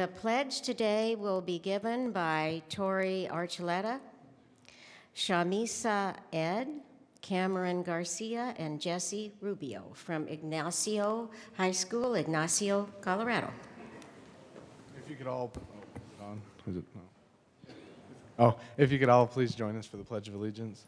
The pledge today will be given by Tori Archuleta, Shamisa Ed, Cameron Garcia, and Jesse Rubio from Ignacio High School, Ignacio, Colorado. If you could all, is it? No. Oh, if you could all please join us for the Pledge of Allegiance.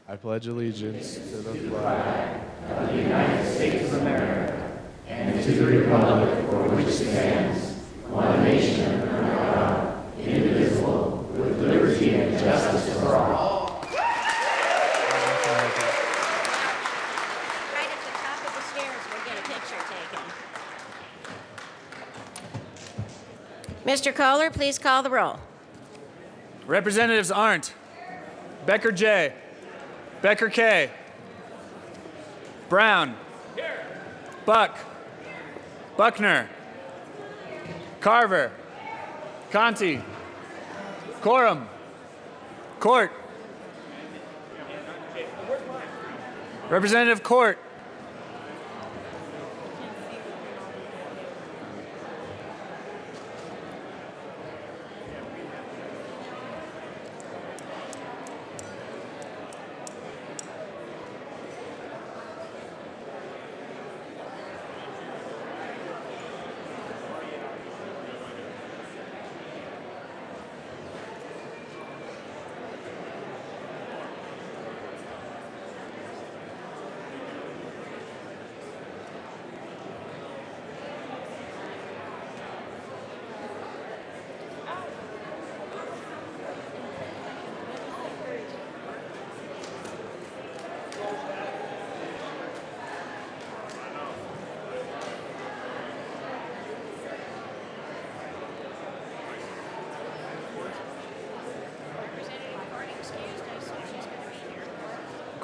I pledge allegiance to the flag of the United States of America and to the republic for which it stands, one nation under God, indivisible, with liberty and justice for all. Right at the top of the stairs, we'll get a picture taken. Mr. Kohler, please call the roll. Representatives Arndt, Becker J, Becker K, Brown, Buck, Buckner, Carver, Conti, Corum, Court, Representative Court,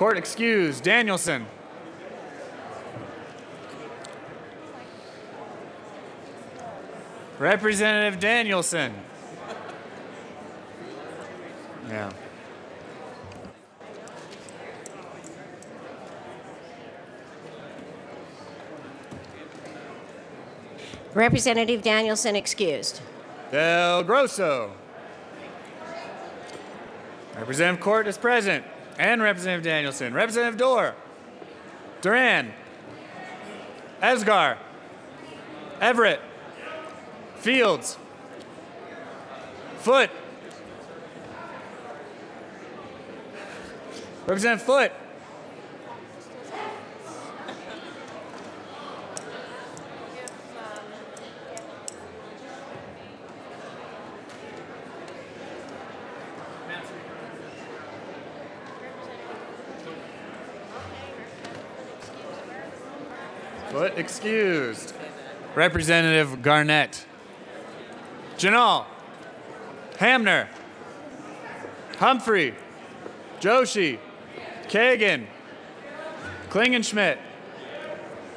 Court excused. Danielson. Representative Danielson. Yeah. Representative Danielson excused. Del Grosso. Representative Court is present. And Representative Danielson. Representative Dorr. Duran. Esgar. Everett. Fields. Foote. Representative Foote. Foote excused. Representative Garnett. Janal. Hamner. Humphrey. Joshi. Kagan. Klingenschmidt.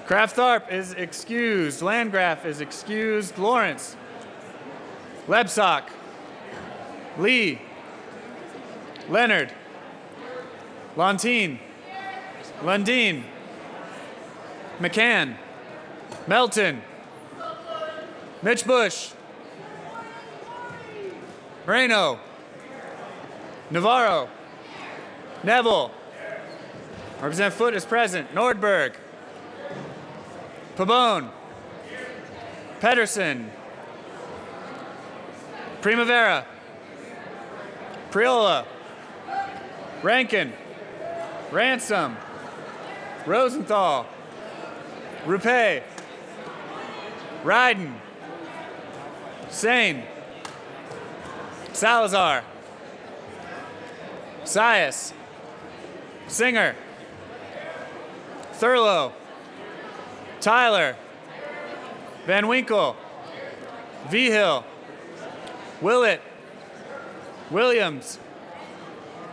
Kraft-Tharp is excused. Landgraf is excused. Lawrence. Lebsock. Lee. Leonard. Lontine. Lundeen. McCann. Melton. Mitch Bush. Moreno. Navarro. Neville. Representative Foote is present. Nordberg. Pabon. Pedersen. Primavera. Priola. Rankin. Ransom. Rosenthal. Rupe. Ryden. Sane. Salazar. Sias. Singer. Thurlow. Tyler. Van Winkle. Vigil. Willett. Williams.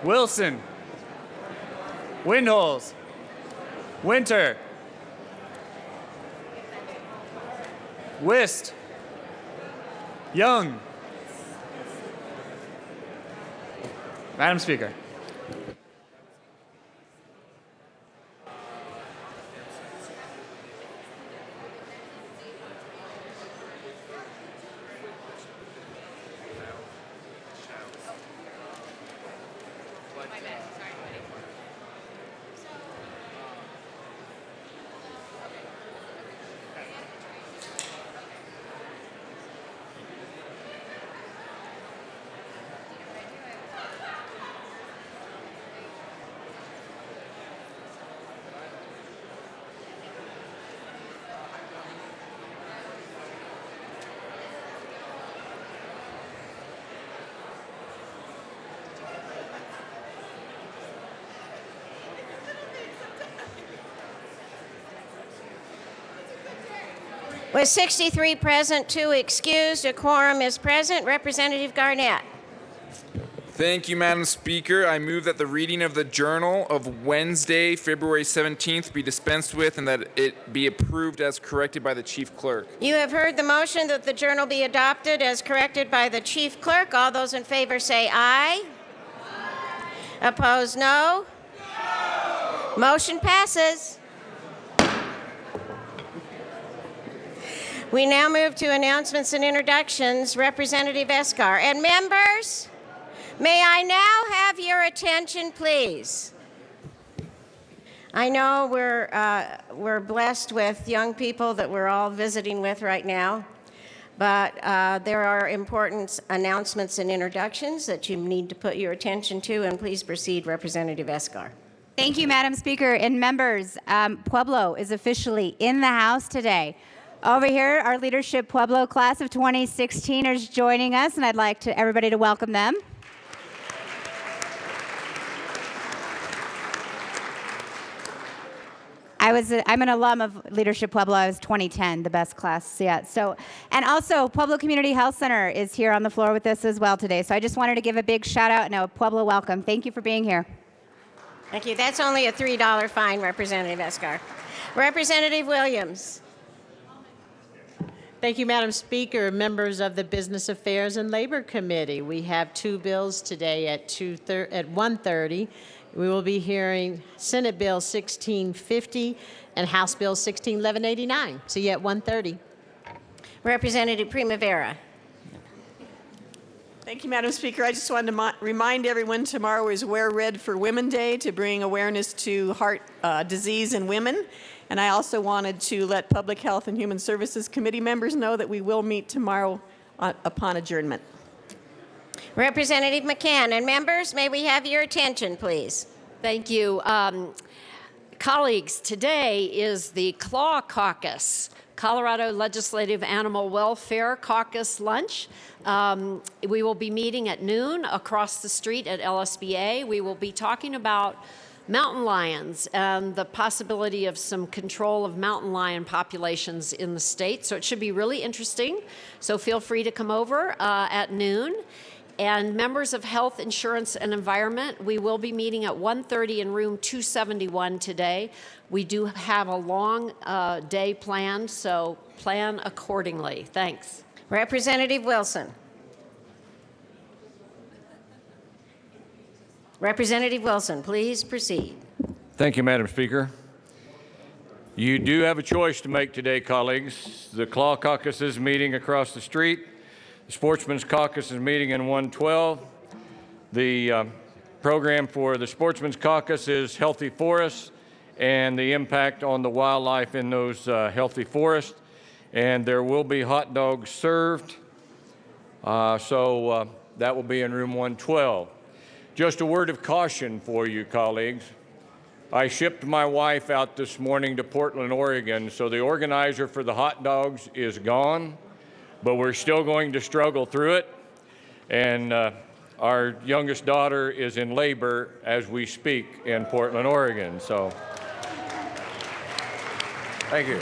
Wilson. Windholes. Winter. Wist. Young. Madam Speaker. With 63 present, 2 excused, a quorum is present. Representative Garnett. Thank you, Madam Speaker. I move that the reading of the Journal of Wednesday, February 17th be dispensed with and that it be approved as corrected by the Chief Clerk. You have heard the motion that the journal be adopted as corrected by the Chief Clerk. All those in favor say aye. Opposed, no. Motion passes. We now move to announcements and introductions. Representative Escar. And members, may I now have your attention, please? I know we're blessed with young people that we're all visiting with right now, but there are important announcements and introductions that you need to put your attention to, and please proceed, Representative Escar. Thank you, Madam Speaker. And members, Pueblo is officially in the house today. Over here, our Leadership Pueblo class of 2016 is joining us, and I'd like everybody to welcome them. I'm an alum of Leadership Pueblo. I was 2010, the best class yet. And also, Pueblo Community Health Center is here on the floor with us as well today. So I just wanted to give a big shout out and a Pueblo welcome. Thank you for being here. Thank you. That's only a $3 fine, Representative Escar. Representative Williams. Thank you, Madam Speaker. Members of the Business Affairs and Labor Committee, we have 2 bills today at 1:30. We will be hearing Senate Bill 1650 and House Bill 1189. See you at 1:30. Representative Primavera. Thank you, Madam Speaker. I just wanted to remind everyone tomorrow is Wear Red for Women Day to bring awareness to heart disease in women. And I also wanted to let Public Health and Human Services Committee members know that we will meet tomorrow upon adjournment. Representative McCann. And members, may we have your attention, please? Thank you. Colleagues, today is the CLAW Caucus, Colorado Legislative Animal Welfare Caucus lunch. We will be meeting at noon across the street at LSBA. We will be talking about mountain lions and the possibility of some control of mountain lion populations in the state. So it should be really interesting. So feel free to come over at noon. And members of Health, Insurance, and Environment, we will be meeting at 1:30 in room 271 today. We do have a long day planned, so plan accordingly. Thanks. Representative Wilson. Representative Wilson, please proceed. Thank you, Madam Speaker. You do have a choice to make today, colleagues. The CLAW Caucus is meeting across the street. The Sportsman's Caucus is meeting in 112. The program for the Sportsman's Caucus is Healthy Forests and the impact on the wildlife in those healthy forests. And there will be hot dogs served. So that will be in room 112. Just a word of caution for you, colleagues. I shipped my wife out this morning to Portland, Oregon, so the organizer for the hot dogs is gone, but we're still going to struggle through it. And our youngest daughter is in labor as we speak in Portland, Oregon. So, thank you.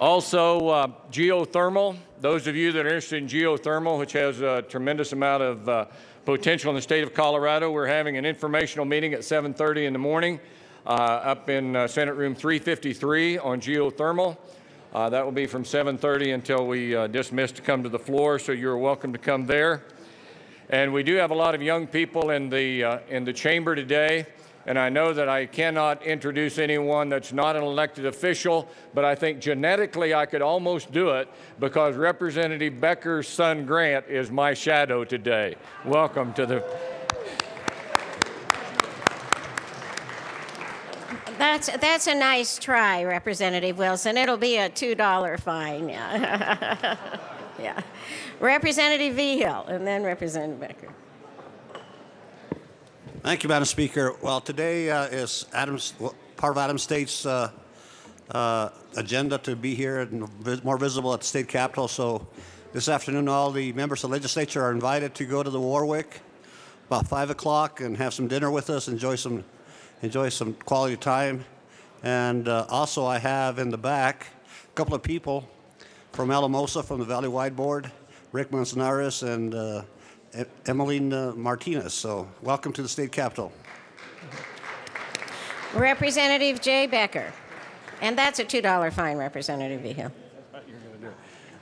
Also, geothermal. Those of you that are interested in geothermal, which has a tremendous amount of potential in the state of Colorado, we're having an informational meeting at 7:30 in the morning up in Senate Room 353 on geothermal. That will be from 7:30 until we dismiss to come to the floor, so you're welcome to come there. And we do have a lot of young people in the chamber today. And I know that I cannot introduce anyone that's not an elected official, but I think genetically I could almost do it because Representative Becker's son Grant is my shadow today. Welcome to the That's a nice try, Representative Wilson. It'll be a $2 fine. Yeah. Yeah. Representative Vigil, and then Representative Becker. Thank you, Madam Speaker. Well, today is part of Adams State's agenda to be here and more visible at the state capitol. So this afternoon, all the members of the legislature are invited to go to the Warwick about 5 o'clock and have some dinner with us, enjoy some quality time. And also I have in the back a couple of people from Alamosa from the Valley-wide Board, Rick Manzanares and Emmeline Martinez. So welcome to the state capitol. Representative Jay Becker. And that's a $2 fine, Representative Vigil.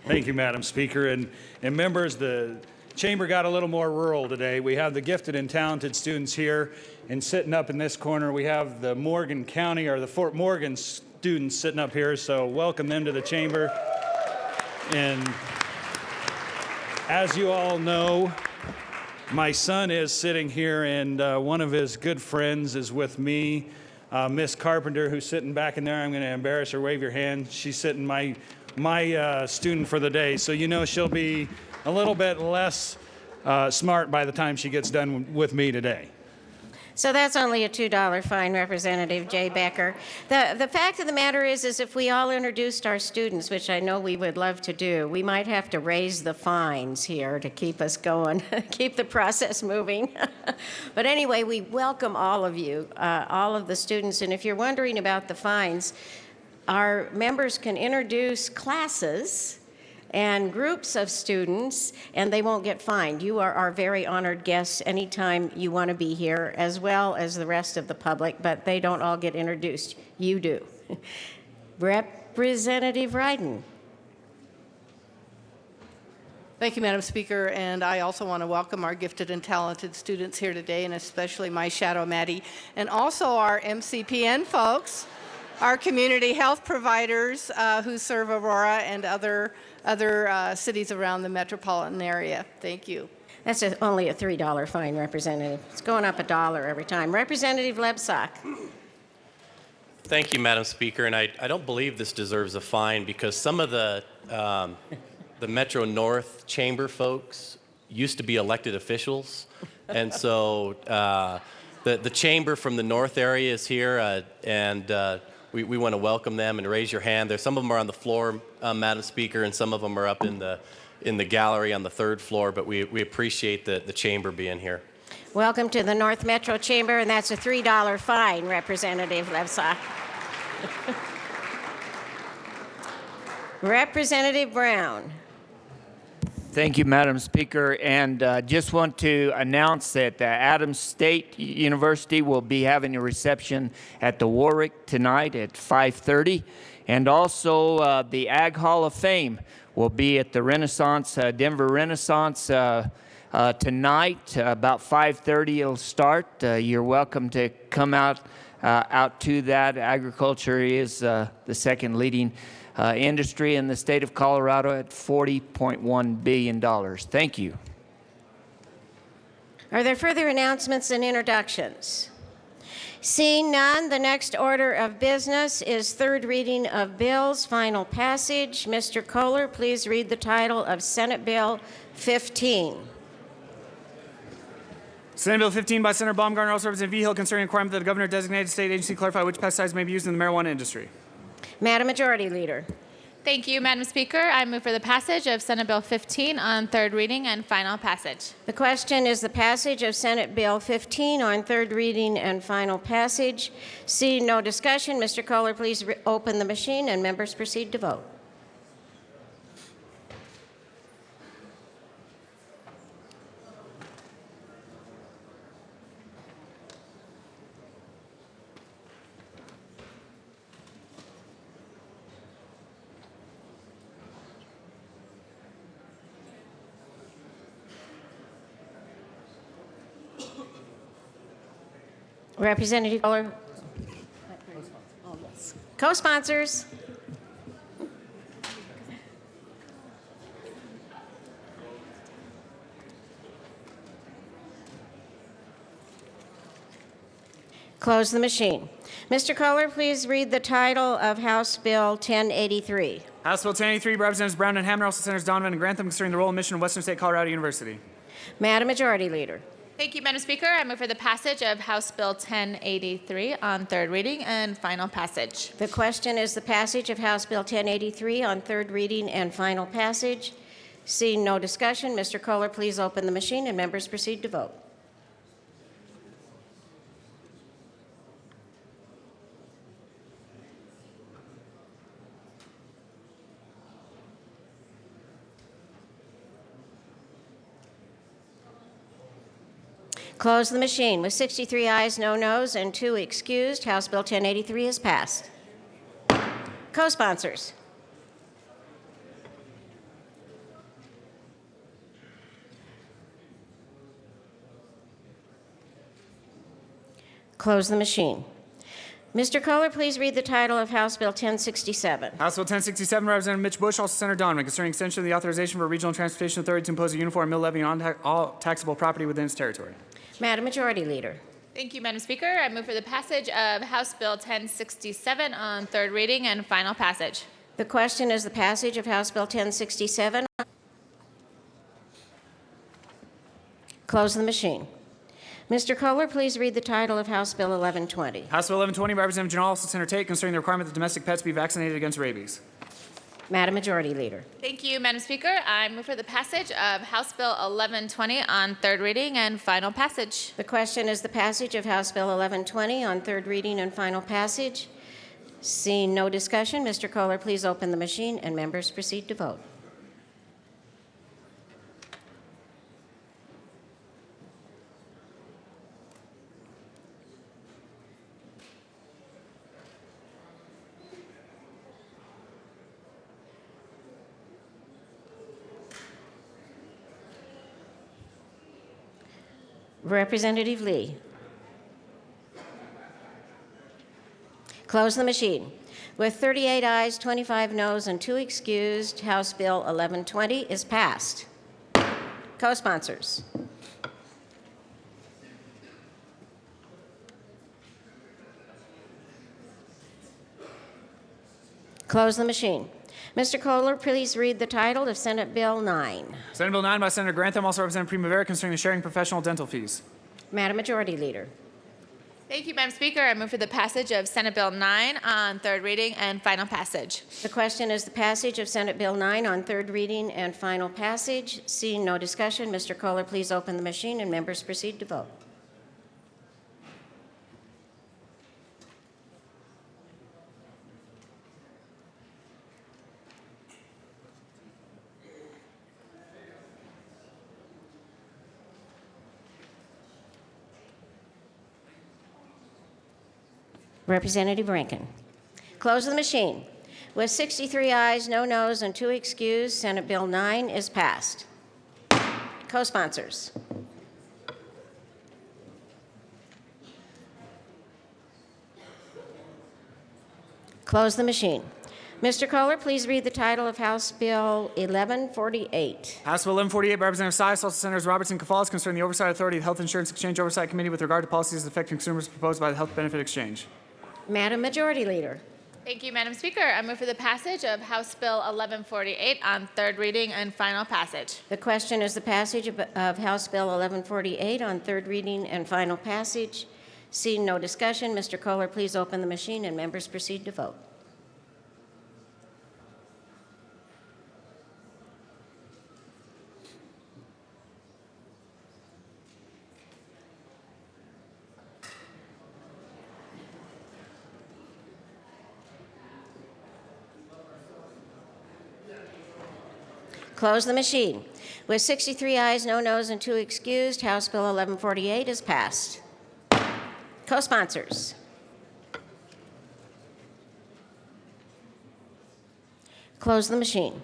Thank you, Madam Speaker. And members, the Chamber got a little more rural today. We have the gifted and talented students here, and sitting up in this corner, we have the Morgan County or the Fort Morgan students sitting up here, so welcome them to the Chamber. And as you all know, my son is sitting here, and one of his good friends is with me, Miss Carpenter, who's sitting back in there. I'm going to embarrass her. Wave your hand. She's sitting my student for the day, so you know she'll be a little bit less smart by the time she gets done with me today. So that's only a $2 fine, Representative Jay Becker. The fact of the matter is if we all introduced our students, which I know we would love to do, we might have to raise the fines here to keep us going, keep the process moving. But anyway, we welcome all of you, all of the students. And if you're wondering about the fines, our members can introduce classes and groups of students, and they won't get fined. You are our very honored guests anytime you want to be here, as well as the rest of the public, but they don't all get introduced. You do. Representative Ryden. Thank you, Madam Speaker, and I also want to welcome our gifted and talented students here today, and especially my shadow, Maddie, and also our MCPN folks, our community health providers who serve Aurora and other cities around the metropolitan area. Thank you. That's only a $3 fine, Representative. It's going up $1 every time. Representative Lebsack. Thank you, Madam Speaker. And I don't believe this deserves a fine because some of the Metro North Chamber folks used to be elected officials. And so the Chamber from the North area is here, and we want to welcome them and raise your hand. Some of them are on the floor, Madam Speaker, and some of them are up in the gallery on the 3rd floor, but we appreciate the Chamber being here. Welcome to the North Metro Chamber, and that's a $3 fine, Representative Lebsack. Representative Brown. Thank you, Madam Speaker, and just want to announce that Adams State University will be having a reception at the Warwick tonight at 5:30, and also the Ag Hall of Fame will be at the Renaissance, Denver Renaissance tonight, about 5:30 it'll start. You're welcome to come out to that. Agriculture is the second leading industry in the state of Colorado at $40.1 billion. Thank you. Are there further announcements and introductions? Seeing none, the next order of business is third reading of bills, final passage. Mr. Kohler, please read the title of Senate Bill 15. Senate Bill 15 by Senator Baumgartner, also Representative Vigil, concerning a requirement that the governor designated state agency clarify which pesticides may be used in the marijuana industry. Madam Majority Leader. Thank you, Madam Speaker. I move for the passage of Senate Bill 15 on third reading and final passage. The question is the passage of Senate Bill 15 on third reading and final passage. Seeing no discussion, Mr. Kohler, please open the machine and members proceed to vote. Representative Kohler. Co-sponsors. Close the machine. Mr. Kohler, please read the title of House Bill 1083. House Bill 1083 by Representatives Brown and Hamner, also Senators Donovan and Grantham, concerning the role and mission of Western State Colorado University. Madam Majority Leader. Thank you, Madam Speaker. I move for the passage of House Bill 1083 on third reading and final passage. The question is the passage of House Bill 1083 on third reading and final passage. Seeing no discussion, Mr. Kohler, please open the machine and members proceed to vote. Close the machine. With 63 ayes, no noes, and 2 excused, House Bill 1083 is passed. Co-sponsors. Close the machine. Mr. Kohler, please read the title of House Bill 1067. House Bill 1067, Representative Mitch Bush, also Senator Donovan, concerning extension of the authorization for a regional transportation authority to impose a uniform mill levy on all taxable property within its territory. Madam Majority Leader. Thank you, Madam Speaker. I move for the passage of House Bill 1067 on third reading and final passage. The question is the passage of House Bill 1067. Close the machine. Mr. Kohler, please read the title of House Bill 1120. House Bill 1120, Representative General, also Senator Tate, concerning the requirement that domestic pets be vaccinated against rabies. Madam Majority Leader. Thank you, Madam Speaker. I move for the passage of House Bill 1120 on third reading and final passage. The question is the passage of House Bill 1120 on third reading and final passage. Seeing no discussion, Mr. Kohler, please open the machine and members proceed to vote. Representative Lee. Close the machine. With 38 ayes, 25 noes, and 2 excused, House Bill 1120 is passed. Co-sponsors. Close the machine. Mr. Kohler, please read the title of Senate Bill 9. Senate Bill 9 by Senator Grantham, also Representative Primavera, concerning the sharing of professional dental fees. Madam Majority Leader. Thank you, Madam Speaker. I move for the passage of Senate Bill 9 on third reading and final passage. The question is the passage of Senate Bill 9 on third reading and final passage. Seeing no discussion, Mr. Kohler, please open the machine and members proceed to vote. Representative Rankin. Close the machine. With 63 ayes, no noes, and 2 excused, Senate Bill 9 is passed. Co-sponsors. Close the machine. Mr. Kohler, please read the title of House Bill 1148. House Bill 1148 by Representative Sias, also Senators Robertson and Cafalas, concerning the Oversight Authority of Health Insurance Exchange Oversight Committee with regard to policies affecting consumers proposed by the Health Benefit Exchange. Madam Majority Leader. Thank you, Madam Speaker. I move for the passage of House Bill 1148 on third reading and final passage. The question is the passage of House Bill 1148 on third reading and final passage. Seeing no discussion, Mr. Kohler, please open the machine and members proceed to vote. Close the machine. With 63 ayes, no noes, and 2 excused, House Bill 1148 is passed. Co-sponsors. Close the machine.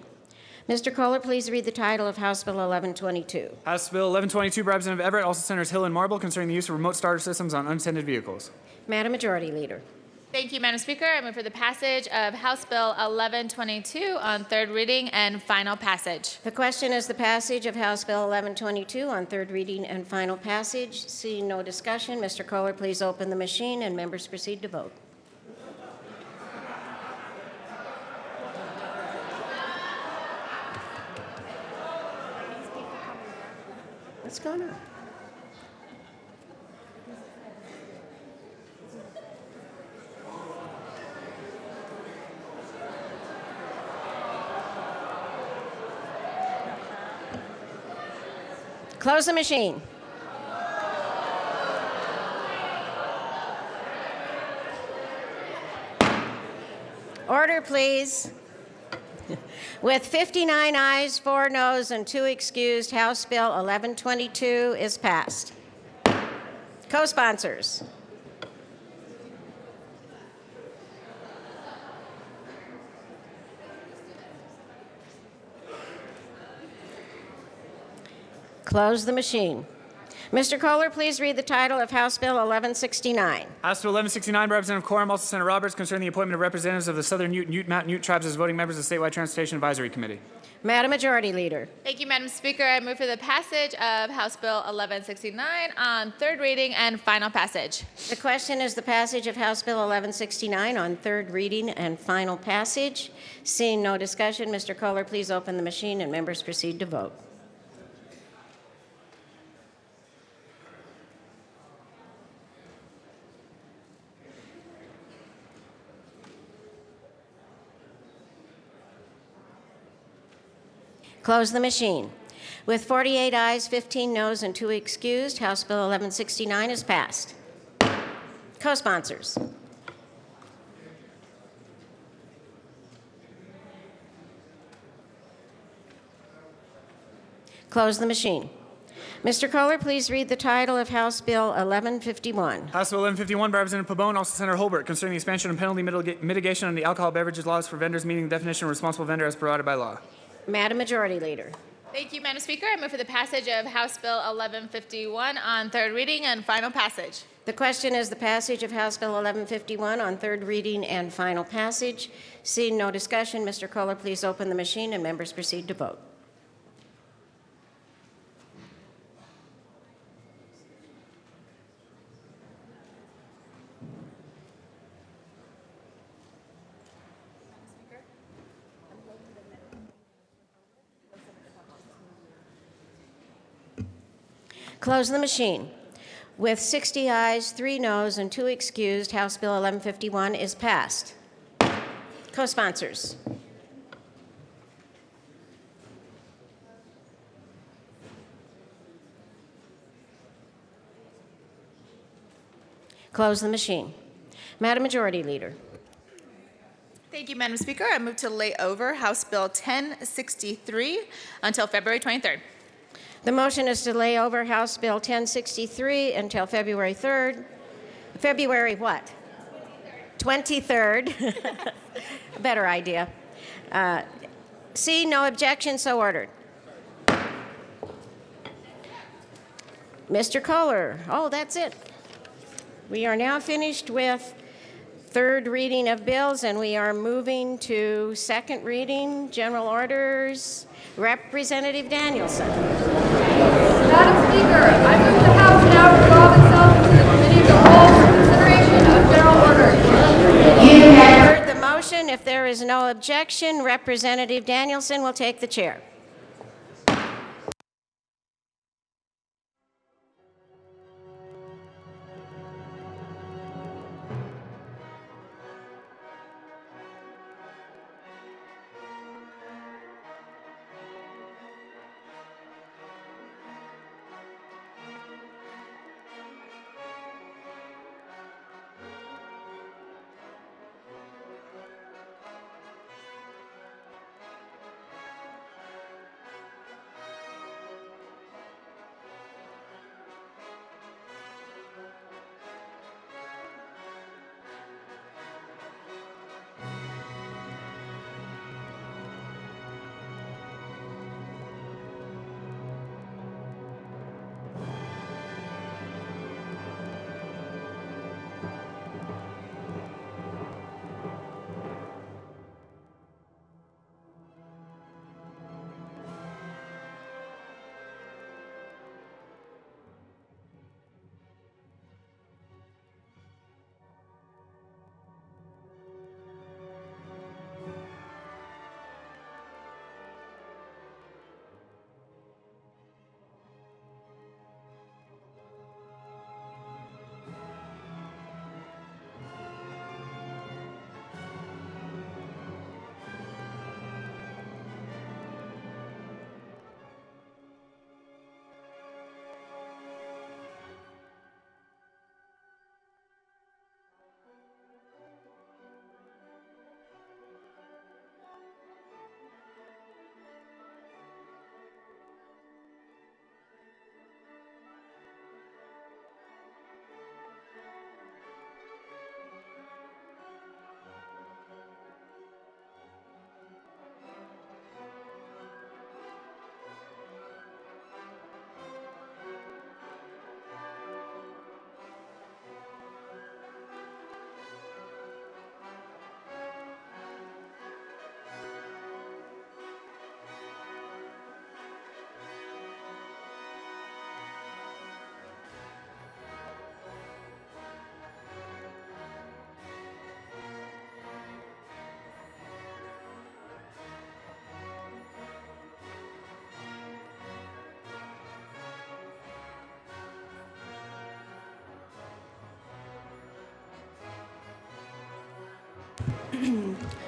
Mr. Kohler, please read the title of House Bill 1122. House Bill 1122 by Representative Everett, also Senators Hill and Marble, concerning the use of remote starter systems on unattended vehicles. Madam Majority Leader. Thank you, Madam Speaker. I move for the passage of House Bill 1122 on third reading and final passage. The question is the passage of House Bill 1122 on third reading and final passage. Seeing no discussion, Mr. Kohler, please open the machine and members proceed to vote. What's going on? Close the machine. Order, please. With 59 ayes, 4 noes, and 2 excused, House Bill 1122 is passed. Co-sponsors. Close the machine. Mr. Kohler, please read the title of House Bill 1169. House Bill 1169 by Representative Quorum, also Senator Roberts, concerning the appointment of representatives of the Southern Ute and Ute Mountain Ute tribes as voting members of the Statewide Transportation Advisory Committee. Madam Majority Leader. Thank you, Madam Speaker. I move for the passage of House Bill 1169 on third reading and final passage. The question is the passage of House Bill 1169 on third reading and final passage. Seeing no discussion, Mr. Kohler, please open the machine and members proceed to vote. Close the machine. With 48 ayes, 15 noes, and 2 excused, House Bill 1169 is passed. Co-sponsors. Close the machine. Mr. Kohler, please read the title of House Bill 1151. House Bill 1151 by Representative Pabon, also Senator Holbert, concerning the expansion of penalty mitigation on the alcohol beverages laws for vendors, meeting the definition of responsible vendor as provided by law. Madam Majority Leader. Thank you, Madam Speaker. I move for the passage of House Bill 1151 on third reading and final passage. The question is the passage of House Bill 1151 on third reading and final passage. Seeing no discussion, Mr. Kohler, please open the machine and members proceed to vote. Close the machine. With 60 ayes, 3 noes, and 2 excused, House Bill 1151 is passed. Co-sponsors. Close the machine. Madam Majority Leader. Thank you, Madam Speaker. I move to lay over House Bill 1063 until February 23rd. The motion is to lay over House Bill 1063 until February 3rd. February what? 23rd. Better idea. C, no objection, so ordered. Mr. Kohler. Oh, that's it. We are now finished with third reading of bills, and we are moving to second reading, general orders. Representative Danielson. Madam Speaker, I move the House now resolve itself to the Committee of the Whole for consideration of general orders. You have heard the motion. If there is no objection, Representative Danielson will take the chair.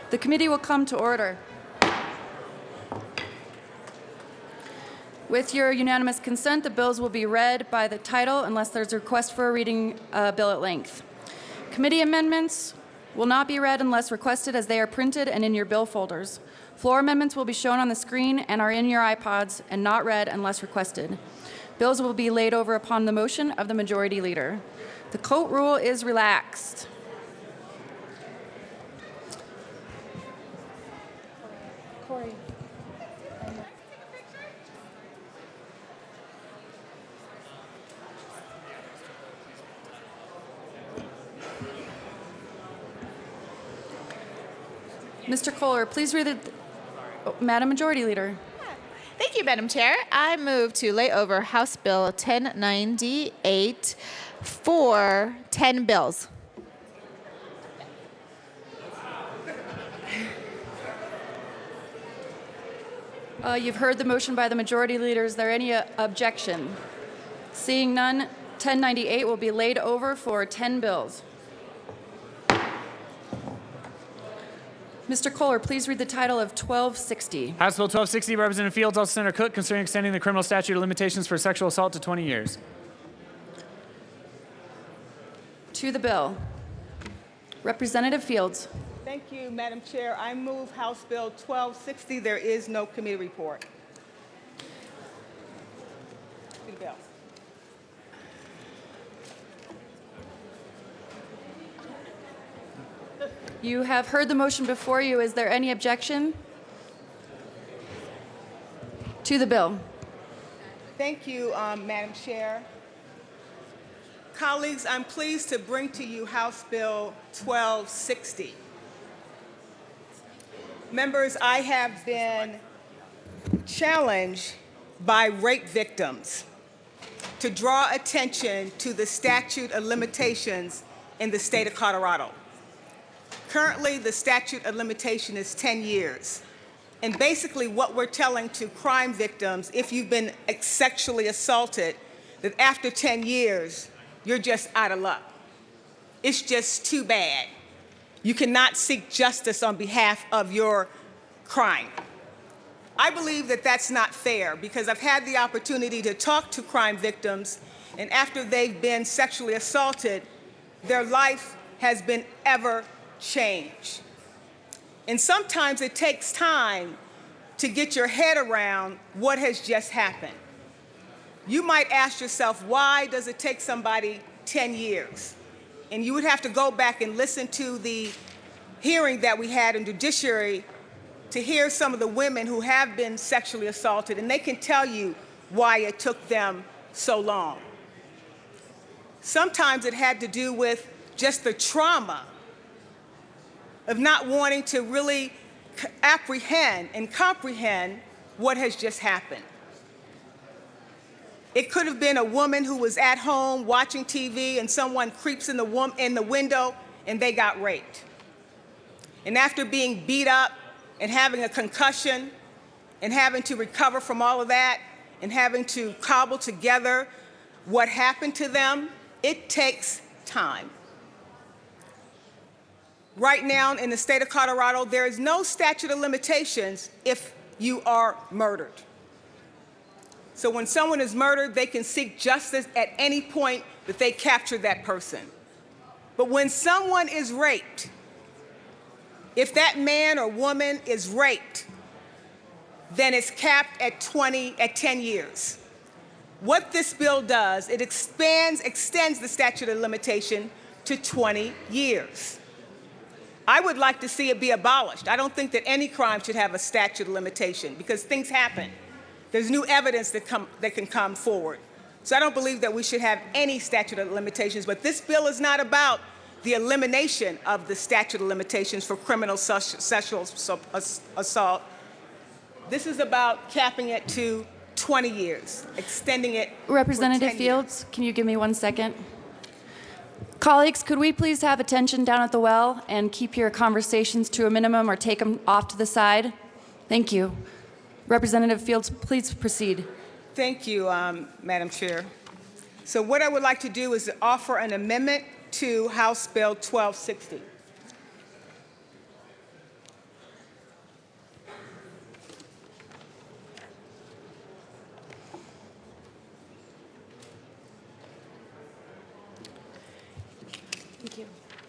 The committee will come to order. With your unanimous consent, the bills will be read by the title unless there's a request for a reading bill at length. Committee amendments will not be read unless requested, as they are printed and in your bill folders. Floor amendments will be shown on the screen and are in your iPods and not read unless requested. Bills will be laid over upon the motion of the majority leader. The coat rule is relaxed. Corey. Mr. Kohler, please read the, Madam Majority Leader. Thank you, Madam Chair. I move to lay over House Bill 1098 for 10 bills. You've heard the motion by the Majority Leader. Is there any objection? Seeing none, 1098 will be laid over for 10 bills. Mr. Kohler, please read the title of 1260. House Bill 1260, Representative Fields, also Senator Cook, concerning extending the criminal statute of limitations for sexual assault to 20 years. To the bill. Representative Fields. Thank you, Madam Chair. I move House Bill 1260. There is no committee report. To the bill. You have heard the motion before you. Is there any objection? To the bill. Thank you, Madam Chair. Colleagues, I'm pleased to bring to you House Bill 1260. Members, I have been challenged by rape victims to draw attention to the statute of limitations in the state of Colorado. Currently, the statute of limitation is 10 years. And basically what we're telling to crime victims, if you've been sexually assaulted, that after 10 years, you're just out of luck. It's just too bad. You cannot seek justice on behalf of your crime. I believe that that's not fair, because I've had the opportunity to talk to crime victims, and after they've been sexually assaulted, their life has been ever changed. And sometimes it takes time to get your head around what has just happened. You might ask yourself, why does it take somebody 10 years? And you would have to go back and listen to the hearing that we had in judiciary to hear some of the women who have been sexually assaulted, and they can tell you why it took them so long. Sometimes it had to do with just the trauma of not wanting to really apprehend and comprehend what has just happened. It could have been a woman who was at home watching TV and someone creeps in the window and they got raped. And after being beat up and having a concussion and having to recover from all of that and having to cobble together what happened to them, it takes time. Right now in the state of Colorado, there is no statute of limitations if you are murdered. So when someone is murdered, they can seek justice at any point that they capture that person. But when someone is raped, if that man or woman is raped, then it's capped at 10 years. What this bill does, it extends the statute of limitation to 20 years. I would like to see it be abolished. I don't think that any crime should have a statute of limitation, because things happen. There's new evidence that can come forward. So I don't believe that we should have any statute of limitations, but this bill is not about the elimination of the statute of limitations for criminal sexual assault. This is about capping it to 20 years, extending it. Representative Fields, can you give me 1 second? Colleagues, could we please have attention down at the well and keep your conversations to a minimum or take them off to the side? Thank you. Representative Fields, please proceed. Thank you, Madam Chair. So what I would like to do is offer an amendment to House Bill 1260. Thank you.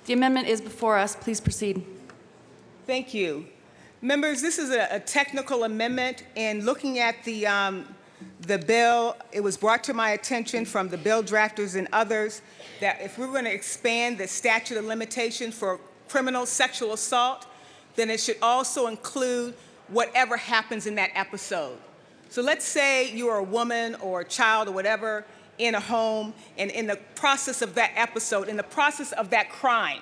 The amendment is before us. Please proceed. Thank you. Members, this is a technical amendment. In looking at the bill, it was brought to my attention from the bill drafters and others that if we were going to expand the statute of limitations for criminal sexual assault, then it should also include whatever happens in that episode. So let's say you are a woman or a child or whatever in a home, and in the process of that episode, in the process of that crime,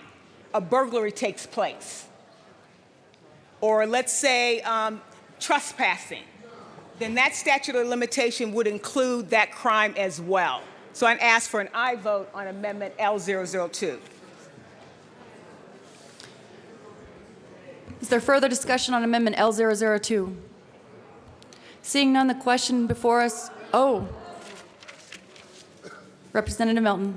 a burglary takes place. Or let's say trespassing, then that statute of limitation would include that crime as well. So I'd ask for an aye vote on Amendment L002. Is there further discussion on Amendment L002? Seeing none, the question before us. Oh, Representative Melton.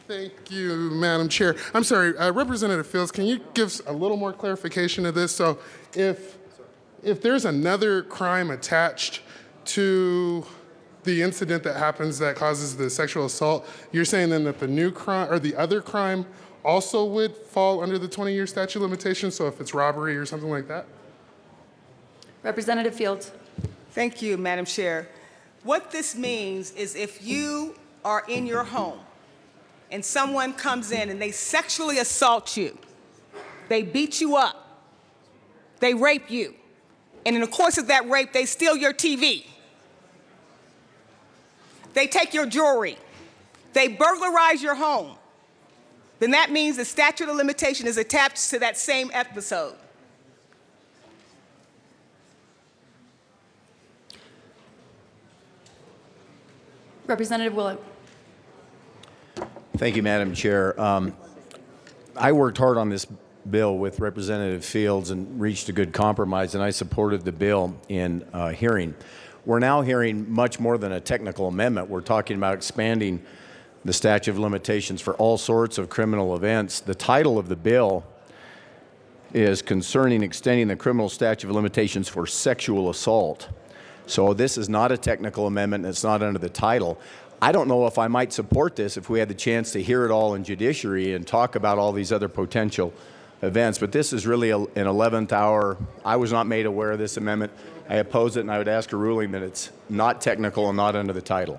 Thank you, Madam Chair. I'm sorry, Representative Fields, can you give a little more clarification to this? So if there's another crime attached to the incident that happens that causes the sexual assault, you're saying then that the new crime or the other crime also would fall under the 20-year statute of limitations, so if it's robbery or something like that? Representative Fields. Thank you, Madam Chair. What this means is if you are in your home and someone comes in and they sexually assault you, they beat you up, they rape you, and in the course of that rape, they steal your TV, they take your jewelry, they burglarize your home, then that means the statute of limitation is attached to that same episode. Representative Willett. Thank you, Madam Chair. I worked hard on this bill with Representative Fields and reached a good compromise, and I supported the bill in hearing. We're now hearing much more than a technical amendment. We're talking about expanding the statute of limitations for all sorts of criminal events. The title of the bill is concerning extending the criminal statute of limitations for sexual assault. So this is not a technical amendment, and it's not under the title. I don't know if I might support this if we had the chance to hear it all in judiciary and talk about all these other potential events, but this is really an 11th hour. I was not made aware of this amendment. I oppose it, and I would ask a ruling that it's not technical and not under the title.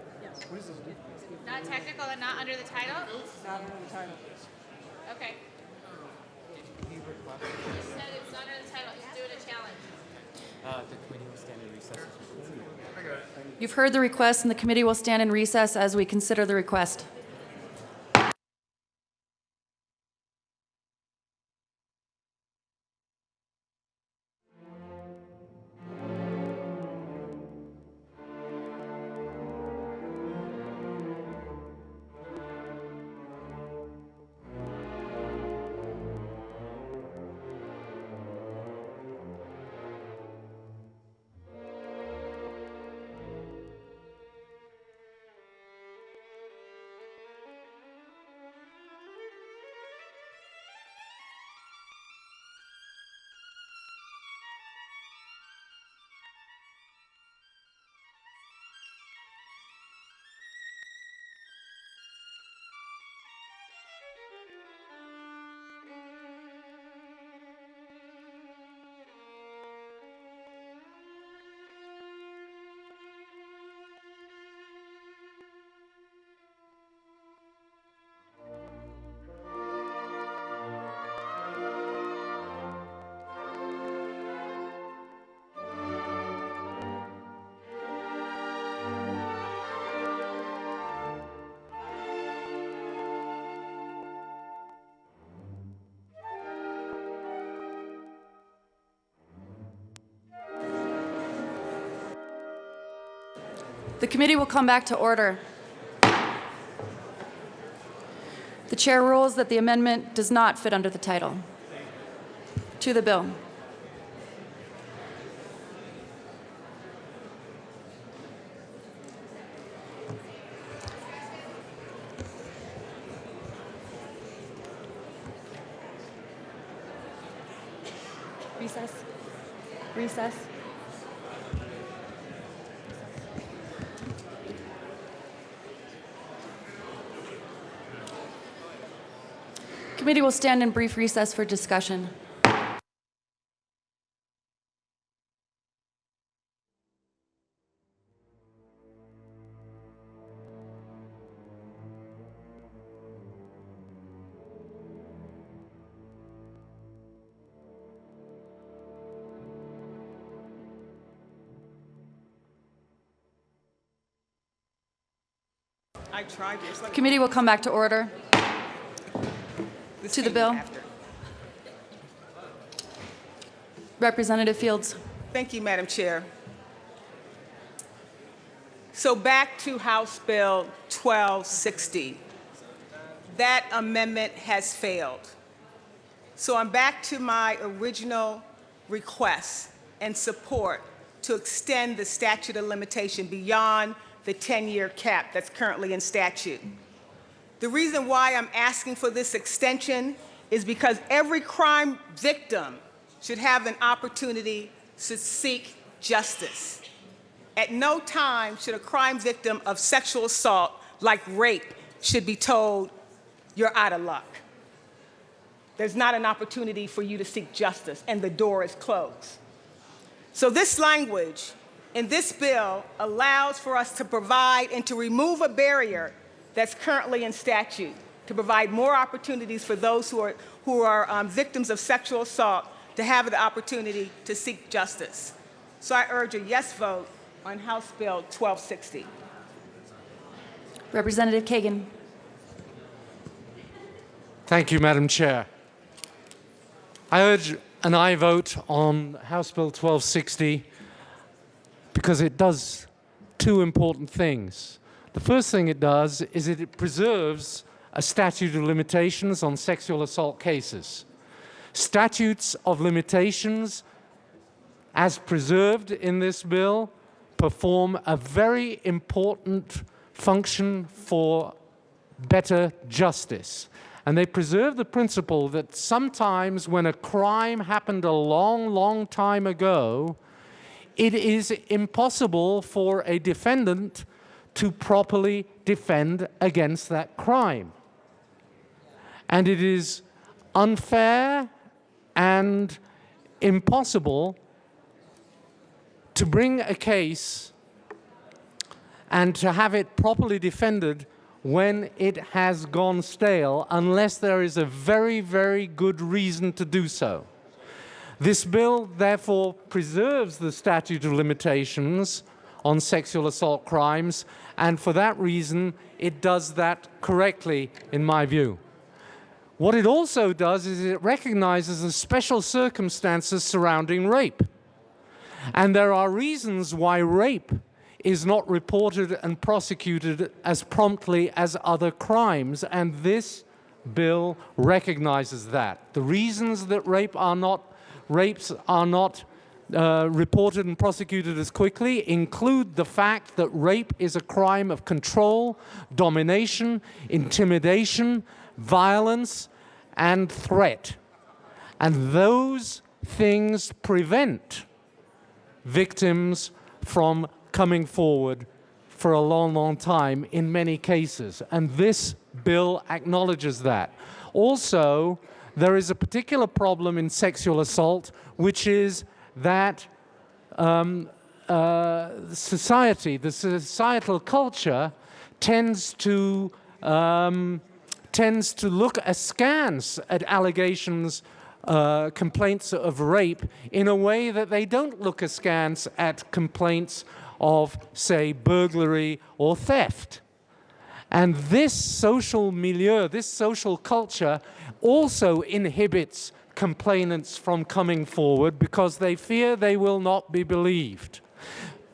Not technical and not under the title? Not under the title. Okay. He said it's not under the title. He's doing a challenge. The committee will stand in recess. You've heard the request, and the committee will stand in recess as we consider the request. The committee will come back to order. The chair rules that the amendment does not fit under the title. To the bill. Recess. Recess. Committee will stand in brief recess for discussion. I tried this. Committee will come back to order. To the bill. Representative Fields. Thank you, Madam Chair. So back to House Bill 1260. That amendment has failed. So I'm back to my original request and support to extend the statute of limitation beyond the 10-year cap that's currently in statute. The reason why I'm asking for this extension is because every crime victim should have an opportunity to seek justice. At no time should a crime victim of sexual assault, like rape, should be told, you're out of luck. There's not an opportunity for you to seek justice, and the door is closed. So this language in this bill allows for us to provide and to remove a barrier that's currently in statute, to provide more opportunities for those who are victims of sexual assault to have the opportunity to seek justice. So I urge a yes vote on House Bill 1260. Representative Kagan. Thank you, Madam Chair. I urge an aye vote on House Bill 1260 because it does two important things. The first thing it does is it preserves a statute of limitations on sexual assault cases. Statutes of limitations, as preserved in this bill, perform a very important function for better justice. And they preserve the principle that sometimes when a crime happened a long, long time ago, it is impossible for a defendant to properly defend against that crime. And it is unfair and impossible to bring a case and to have it properly defended when it has gone stale, unless there is a very, very good reason to do so. This bill, therefore, preserves the statute of limitations on sexual assault crimes, and for that reason, it does that correctly, in my view. What it also does is it recognizes the special circumstances surrounding rape. And there are reasons why rape is not reported and prosecuted as promptly as other crimes, and this bill recognizes that. The reasons that rapes are not reported and prosecuted as quickly include the fact that rape is a crime of control, domination, intimidation, violence, and threat. And those things prevent victims from coming forward for a long, long time in many cases. And this bill acknowledges that. Also, there is a particular problem in sexual assault, which is that society, the societal culture, tends to look askance at allegations, complaints of rape in a way that they don't look askance at complaints of, say, burglary or theft. And this social milieu, this social culture, also inhibits complainants from coming forward because they fear they will not be believed.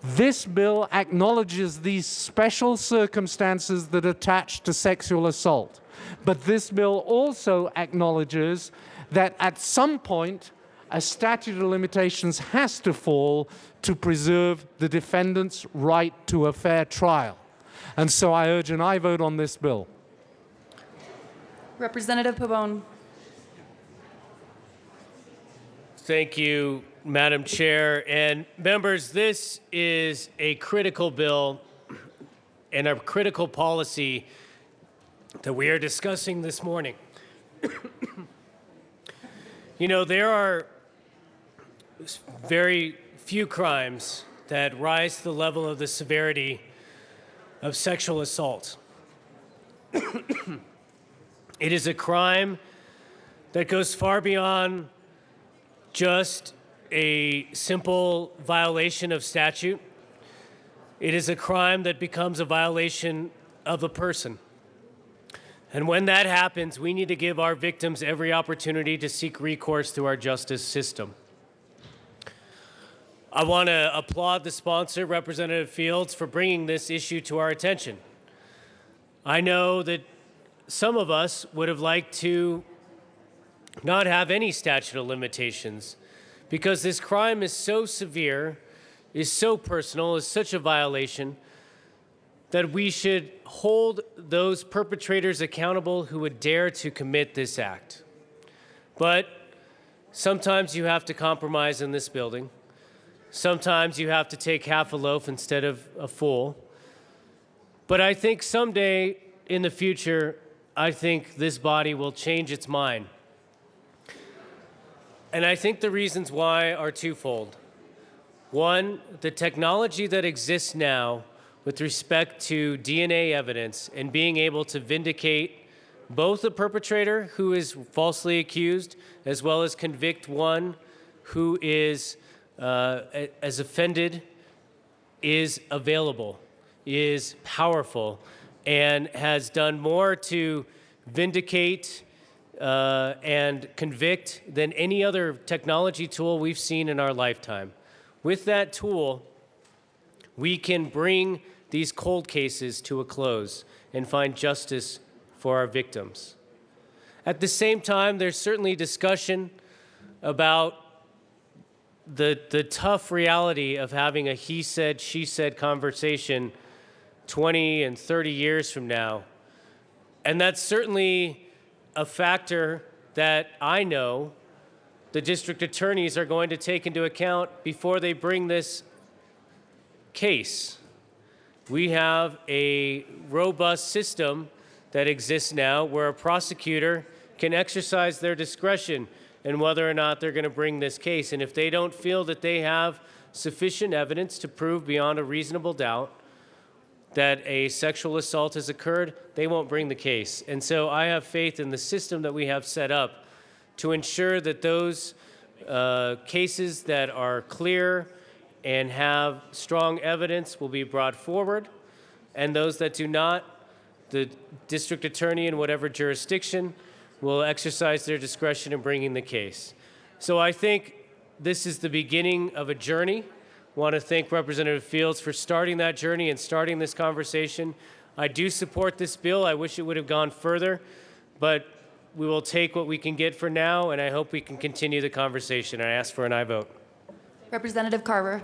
This bill acknowledges these special circumstances that attach to sexual assault. But this bill also acknowledges that at some point, a statute of limitations has to fall to preserve the defendant's right to a fair trial. And so I urge an aye vote on this bill. Representative Pabon. Thank you, Madam Chair. And members, this is a critical bill and a critical policy that we are discussing this morning. You know, there are very few crimes that rise to the level of the severity of sexual assault. It is a crime that goes far beyond just a simple violation of statute. It is a crime that becomes a violation of a person. And when that happens, we need to give our victims every opportunity to seek recourse through our justice system. I want to applaud the sponsor, Representative Fields, for bringing this issue to our attention. I know that some of us would have liked to not have any statute of limitations because this crime is so severe, is so personal, is such a violation that we should hold those perpetrators accountable who would dare to commit this act. But sometimes you have to compromise in this building. Sometimes you have to take half a loaf instead of a full. But I think someday in the future, I think this body will change its mind. And I think the reasons why are twofold. One, the technology that exists now with respect to DNA evidence and being able to vindicate both the perpetrator who is falsely accused as well as convict one who is as offended is available, is powerful, and has done more to vindicate and convict than any other technology tool we've seen in our lifetime. With that tool, we can bring these cold cases to a close and find justice for our victims. At the same time, there's certainly discussion about the tough reality of having a he said, she said conversation 20 and 30 years from now. And that's certainly a factor that I know the district attorneys are going to take into account before they bring this case. We have a robust system that exists now where a prosecutor can exercise their discretion in whether or not they're going to bring this case. And if they don't feel that they have sufficient evidence to prove beyond a reasonable doubt that a sexual assault has occurred, they won't bring the case. And so I have faith in the system that we have set up to ensure that those cases that are clear and have strong evidence will be brought forward, and those that do not, the district attorney in whatever jurisdiction will exercise their discretion in bringing the case. So I think this is the beginning of a journey. I want to thank Representative Fields for starting that journey and starting this conversation. I do support this bill. I wish it would have gone further, but we will take what we can get for now, and I hope we can continue the conversation. I ask for an aye vote. Representative Carver.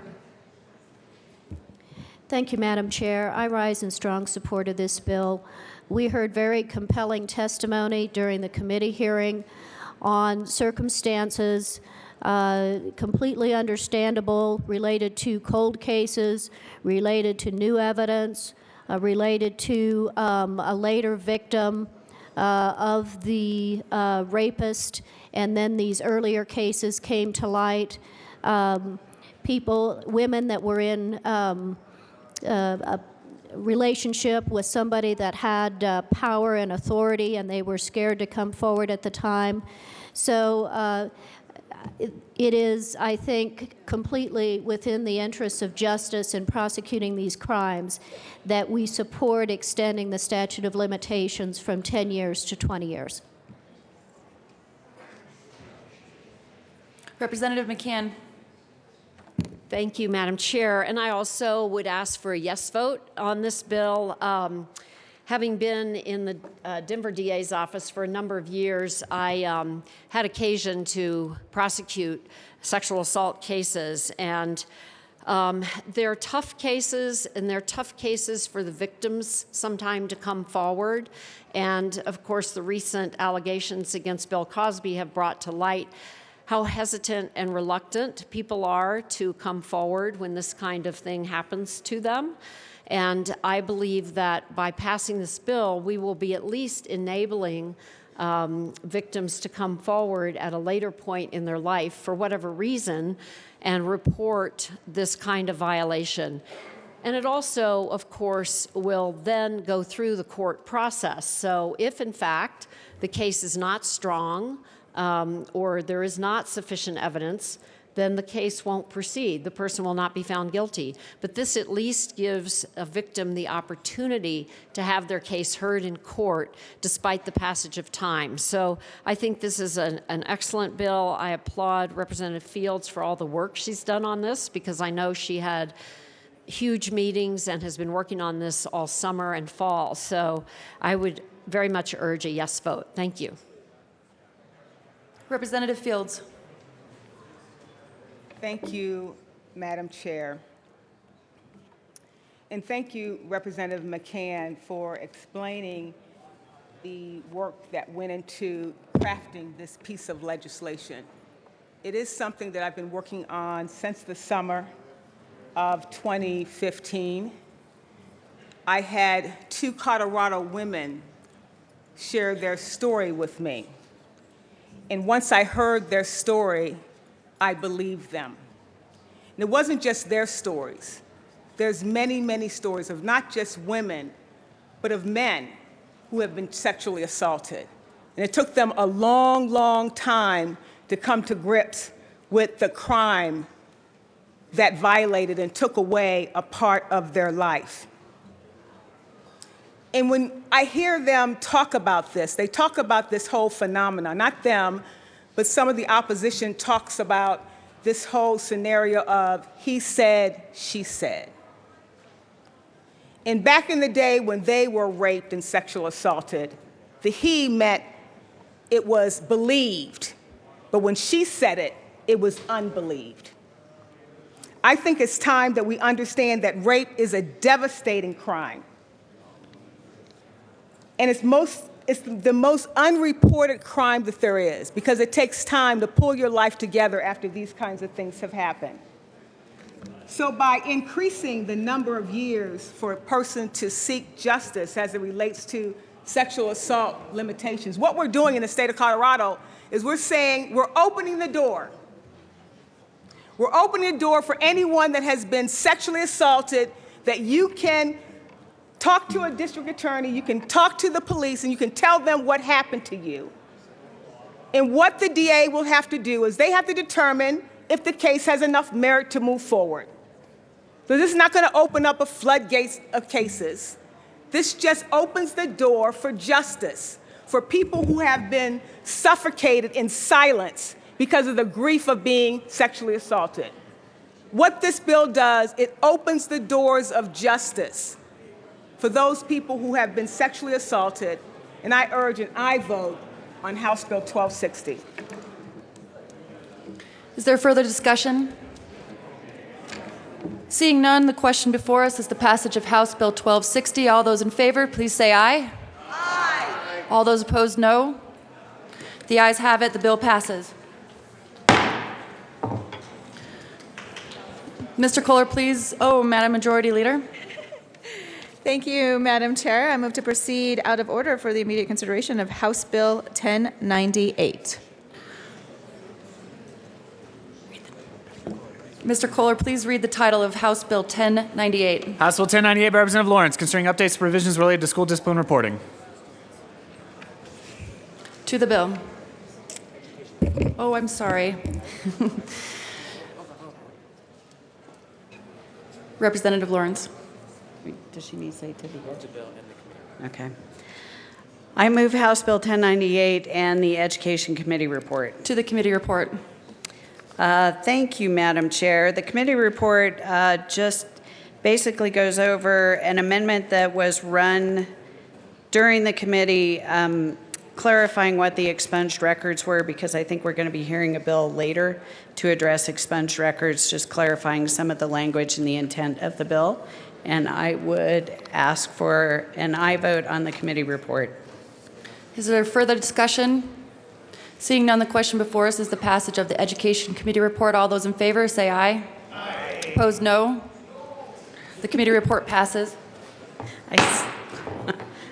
Thank you, Madam Chair. I rise in strong support of this bill. We heard very compelling testimony during the committee hearing on circumstances completely understandable related to cold cases, related to new evidence, related to a later victim of the rapist, and then these earlier cases came to light. Women that were in a relationship with somebody that had power and authority, and they were scared to come forward at the time. So it is, I think, completely within the interests of justice in prosecuting these crimes that we support extending the statute of limitations from 10 years to 20 years. Representative McCann. Thank you, Madam Chair. And I also would ask for a yes vote on this bill. Having been in the Denver DA's office for a number of years, I had occasion to prosecute sexual assault cases. And they're tough cases, and they're tough cases for the victims sometime to come forward. And of course, the recent allegations against Bill Cosby have brought to light how hesitant and reluctant people are to come forward when this kind of thing happens to them. And I believe that by passing this bill, we will be at least enabling victims to come forward at a later point in their life for whatever reason and report this kind of violation. And it also, of course, will then go through the court process. So if, in fact, the case is not strong or there is not sufficient evidence, then the case won't proceed. The person will not be found guilty. But this at least gives a victim the opportunity to have their case heard in court despite the passage of time. So I think this is an excellent bill. I applaud Representative Fields for all the work she's done on this, because I know she had huge meetings and has been working on this all summer and fall. So I would very much urge a yes vote. Thank you. Representative Fields. Thank you, Madam Chair. And thank you, Representative McCann, for explaining the work that went into crafting this piece of legislation. It is something that I've been working on since the summer of 2015. I had 2 Colorado women share their story with me. And once I heard their story, I believed them. And it wasn't just their stories. There's many, many stories of not just women, but of men who have been sexually assaulted. And it took them a long, long time to come to grips with the crime that violated and took away a part of their life. And when I hear them talk about this, they talk about this whole phenomenon, not them, but some of the opposition talks about this whole scenario of he said, she said. And back in the day when they were raped and sexually assaulted, the he meant it was believed, but when she said it, it was unbelieved. I think it's time that we understand that rape is a devastating crime. And it's the most unreported crime that there is, because it takes time to pull your life together after these kinds of things have happened. So by increasing the number of years for a person to seek justice as it relates to sexual assault limitations, what we're doing in the state of Colorado is we're saying we're opening the door. We're opening the door for anyone that has been sexually assaulted, that you can talk to a district attorney, you can talk to the police, and you can tell them what happened to you. And what the DA will have to do is they have to determine if the case has enough merit to move forward. So this is not going to open up a floodgate of cases. This just opens the door for justice, for people who have been suffocated in silence because of the grief of being sexually assaulted. What this bill does, it opens the doors of justice for those people who have been sexually assaulted, and I urge an aye vote on House Bill 1260. Is there further discussion? Seeing none, the question before us is the passage of House Bill 1260. All those in favor, please say aye. Aye. All those opposed, no. The ayes have it. The bill passes. Mr. Kohler, please. Oh, Madam Majority Leader. Thank you, Madam Chair. I move to proceed out of order for the immediate consideration of House Bill 1098. Mr. Kohler, please read the title of House Bill 1098. House Bill 1098 by Representative Lawrence, concerning updates to provisions related to school discipline reporting. To the bill. Oh, I'm sorry. Representative Lawrence. Does she need to say to the bill? Okay. I move House Bill 1098 and the Education Committee report. To the committee report. Thank you, Madam Chair. The committee report just basically goes over an amendment that was run during the committee, clarifying what the expunged records were, because I think we're going to be hearing a bill later to address expunged records, just clarifying some of the language and the intent of the bill. And I would ask for an aye vote on the committee report. Is there further discussion? Seeing none, the question before us is the passage of the Education Committee report. All those in favor say aye. Aye. Opposed, no. The committee report passes.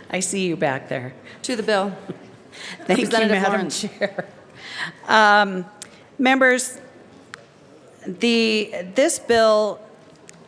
I see you back there. To the bill. Thank you, Representative Madam Lawrence. Chair. Members, this bill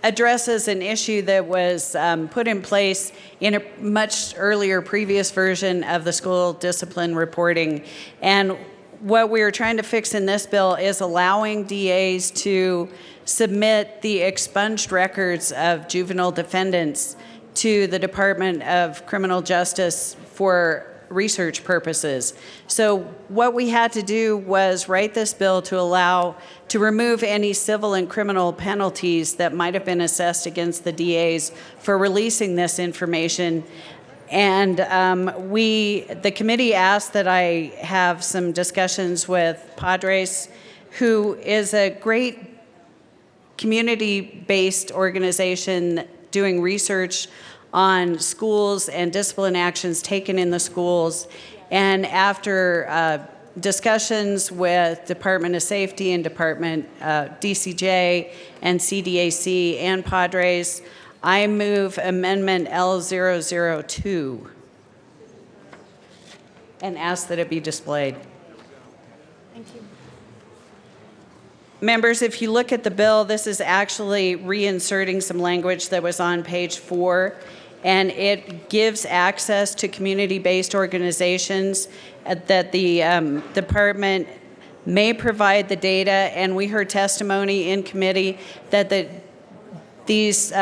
addresses an issue that was put in place in a much earlier previous version of the school discipline reporting. And what we are trying to fix in this bill is allowing DAs to submit the expunged records of juvenile defendants to the Department of Criminal Justice for research purposes. So what we had to do was write this bill to remove any civil and criminal penalties that might have been assessed against the DAs for releasing this information. And the committee asked that I have some discussions with Padres, who is a great community-based organization doing research on schools and discipline actions taken in the schools. And after discussions with Department of Safety and Department DCJ and CDAC and Padres, I move Amendment L002 and ask that it be displayed. Thank you. Members, if you look at the bill, this is actually reinserting some language that was on page 4, and it gives access to community-based organizations that the department may provide the data, and we heard testimony in committee that these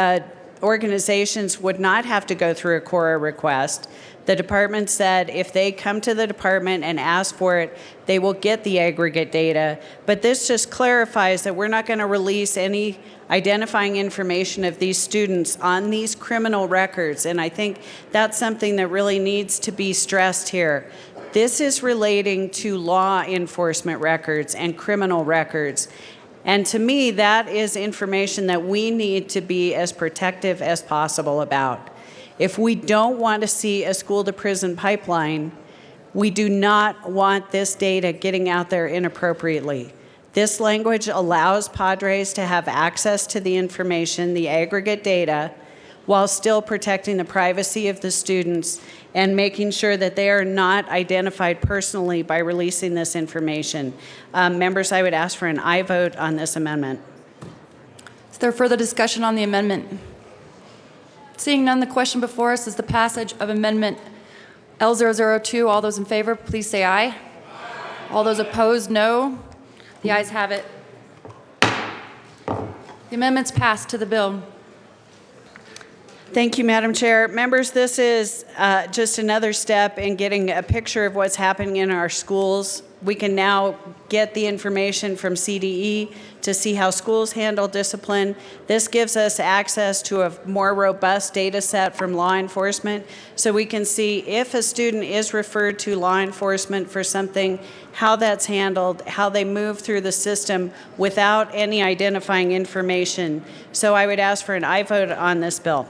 organizations would not have to go through a CORA request. The department said if they come to the department and ask for it, they will get the aggregate data. But this just clarifies that we're not going to release any identifying information of these students on these criminal records. And I think that's something that really needs to be stressed here. This is relating to law enforcement records and criminal records. And to me, that is information that we need to be as protective as possible about. If we don't want to see a school-to-prison pipeline, we do not want this data getting out there inappropriately. This language allows Padres to have access to the information, the aggregate data, while still protecting the privacy of the students and making sure that they are not identified personally by releasing this information. Members, I would ask for an aye vote on this amendment. Is there further discussion on the amendment? Seeing none, the question before us is the passage of Amendment L002. All those in favor, please say aye. All those opposed, no. The ayes have it. The amendment's passed to the bill. Thank you, Madam Chair. Members, this is just another step in getting a picture of what's happening in our schools. We can now get the information from CDE to see how schools handle discipline. This gives us access to a more robust data set from law enforcement, so we can see if a student is referred to law enforcement for something, how that's handled, how they move through the system without any identifying information. So I would ask for an aye vote on this bill.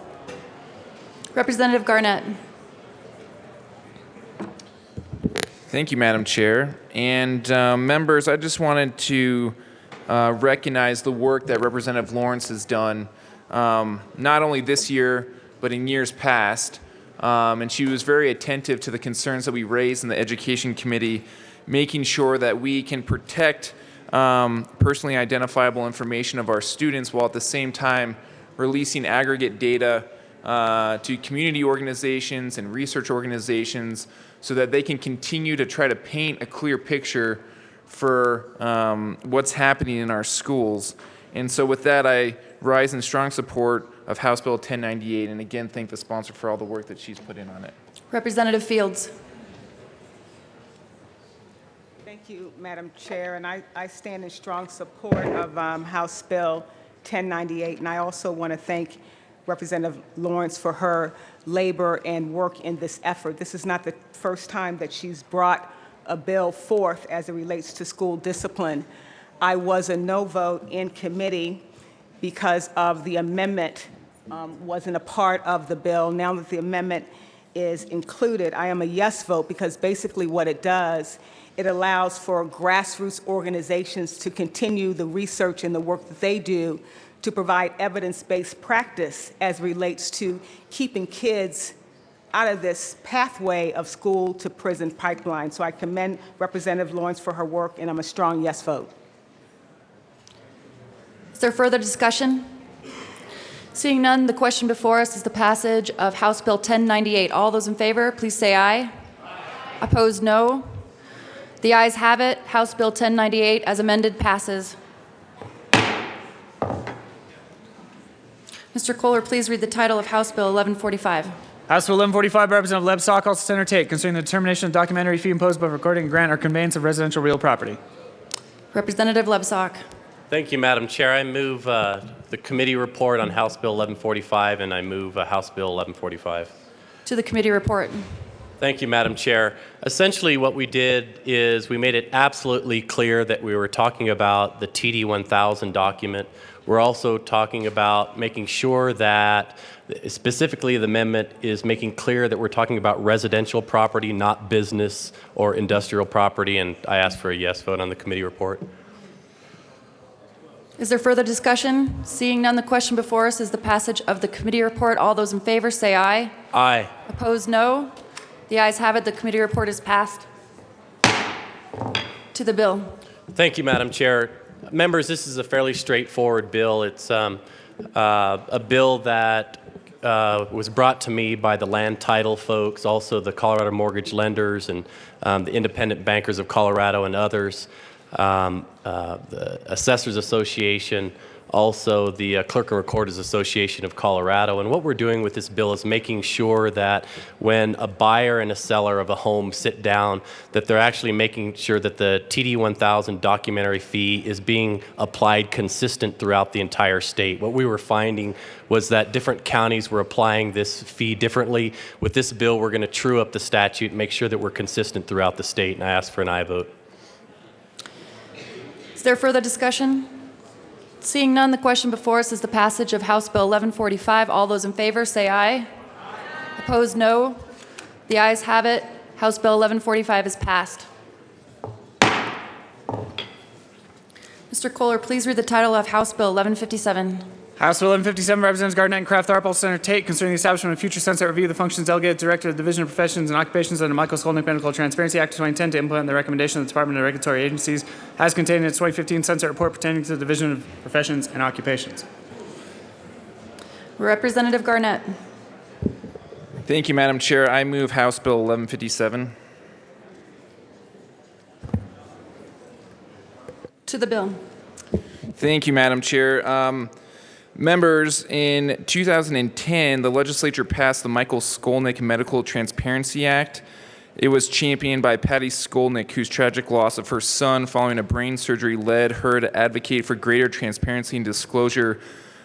Representative Garnett. Thank you, Madam Chair. And members, I just wanted to recognize the work that Representative Lawrence has done, not only this year, but in years past. And she was very attentive to the concerns that we raised in the Education Committee, making sure that we can protect personally identifiable information of our students while at the same time releasing aggregate data to community organizations and research organizations so that they can continue to try to paint a clear picture for what's happening in our schools. And so with that, I rise in strong support of House Bill 1098, and again, thank the sponsor for all the work that she's put in on it. Representative Fields. Thank you, Madam Chair, and I stand in strong support of House Bill 1098, and I also want to thank Representative Lawrence for her labor and work in this effort. This is not the first time that she's brought a bill forth as it relates to school discipline. I was a no vote in committee because of the amendment wasn't a part of the bill. Now that the amendment is included, I am a yes vote because basically what it does, it allows for grassroots organizations to continue the research and the work that they do to provide evidence-based practice as relates to keeping kids out of this pathway of school to prison pipeline. So I commend Representative Lawrence for her work, and I'm a strong yes vote. Is there further discussion? Seeing none, the question before us is the passage of House Bill 1098. All those in favor, please say aye. Aye. Opposed, no. The ayes have it. House Bill 1098, as amended, passes. Mr. Kohler, please read the title of House Bill 1145. House Bill 1145 by Representative Lebsack, also Senator Tate, concerning the determination of documentary fee imposed by recording a grant or conveyance of residential real property. Representative Lebsack. Thank you, Madam Chair. I move the committee report on House Bill 1145, and I move House Bill 1145. To the committee report. Thank you, Madam Chair. Essentially, what we did is we made it absolutely clear that we were talking about the TD 1000 document. We're also talking about making sure that, specifically, the amendment is making clear that we're talking about residential property, not business or industrial property, and I ask for a yes vote on the committee report. Is there further discussion? Seeing none, the question before us is the passage of the committee report. All those in favor say aye. Aye. Opposed, no. The ayes have it. The committee report is passed. To the bill. Thank you, Madam Chair. Members, this is a fairly straightforward bill. It's a bill that was brought to me by the land title folks, also the Colorado mortgage lenders and the Independent Bankers of Colorado and others, the Assessors Association, also the Clerk and Recorders Association of Colorado. And what we're doing with this bill is making sure that when a buyer and a seller of a home sit down, that they're actually making sure that the TD 1000 documentary fee is being applied consistent throughout the entire state. What we were finding was that different counties were applying this fee differently. With this bill, we're going to true up the statute and make sure that we're consistent throughout the state, and I ask for an aye vote. Is there further discussion? Seeing none, the question before us is the passage of House Bill 1145. All those in favor say aye. Aye. Opposed, no. The ayes have it. House Bill 1145 is passed. Mr. Kohler, please read the title of House Bill 1157. House Bill 1157, Representatives Garnett and Kraft Tharp, Senator Tate, concerning the establishment of future sunset review of the functions delegated to Director of the Division of Professions and Occupations under Michael Skolnick Medical Transparency Act of 2010 to implement the recommendation of the Department of Regulatory Agencies as contained in its 2015 sunset report pertaining to the Division of Professions and Occupations. Representative Garnett. Thank you, Madam Chair. I move House Bill 1157. To the bill. Thank you, Madam Chair. Members, in 2010, the legislature passed the Michael Skolnick Medical Transparency Act. It was championed by Patty Skolnick, whose tragic loss of her son following a brain surgery led her to advocate for greater transparency and disclosure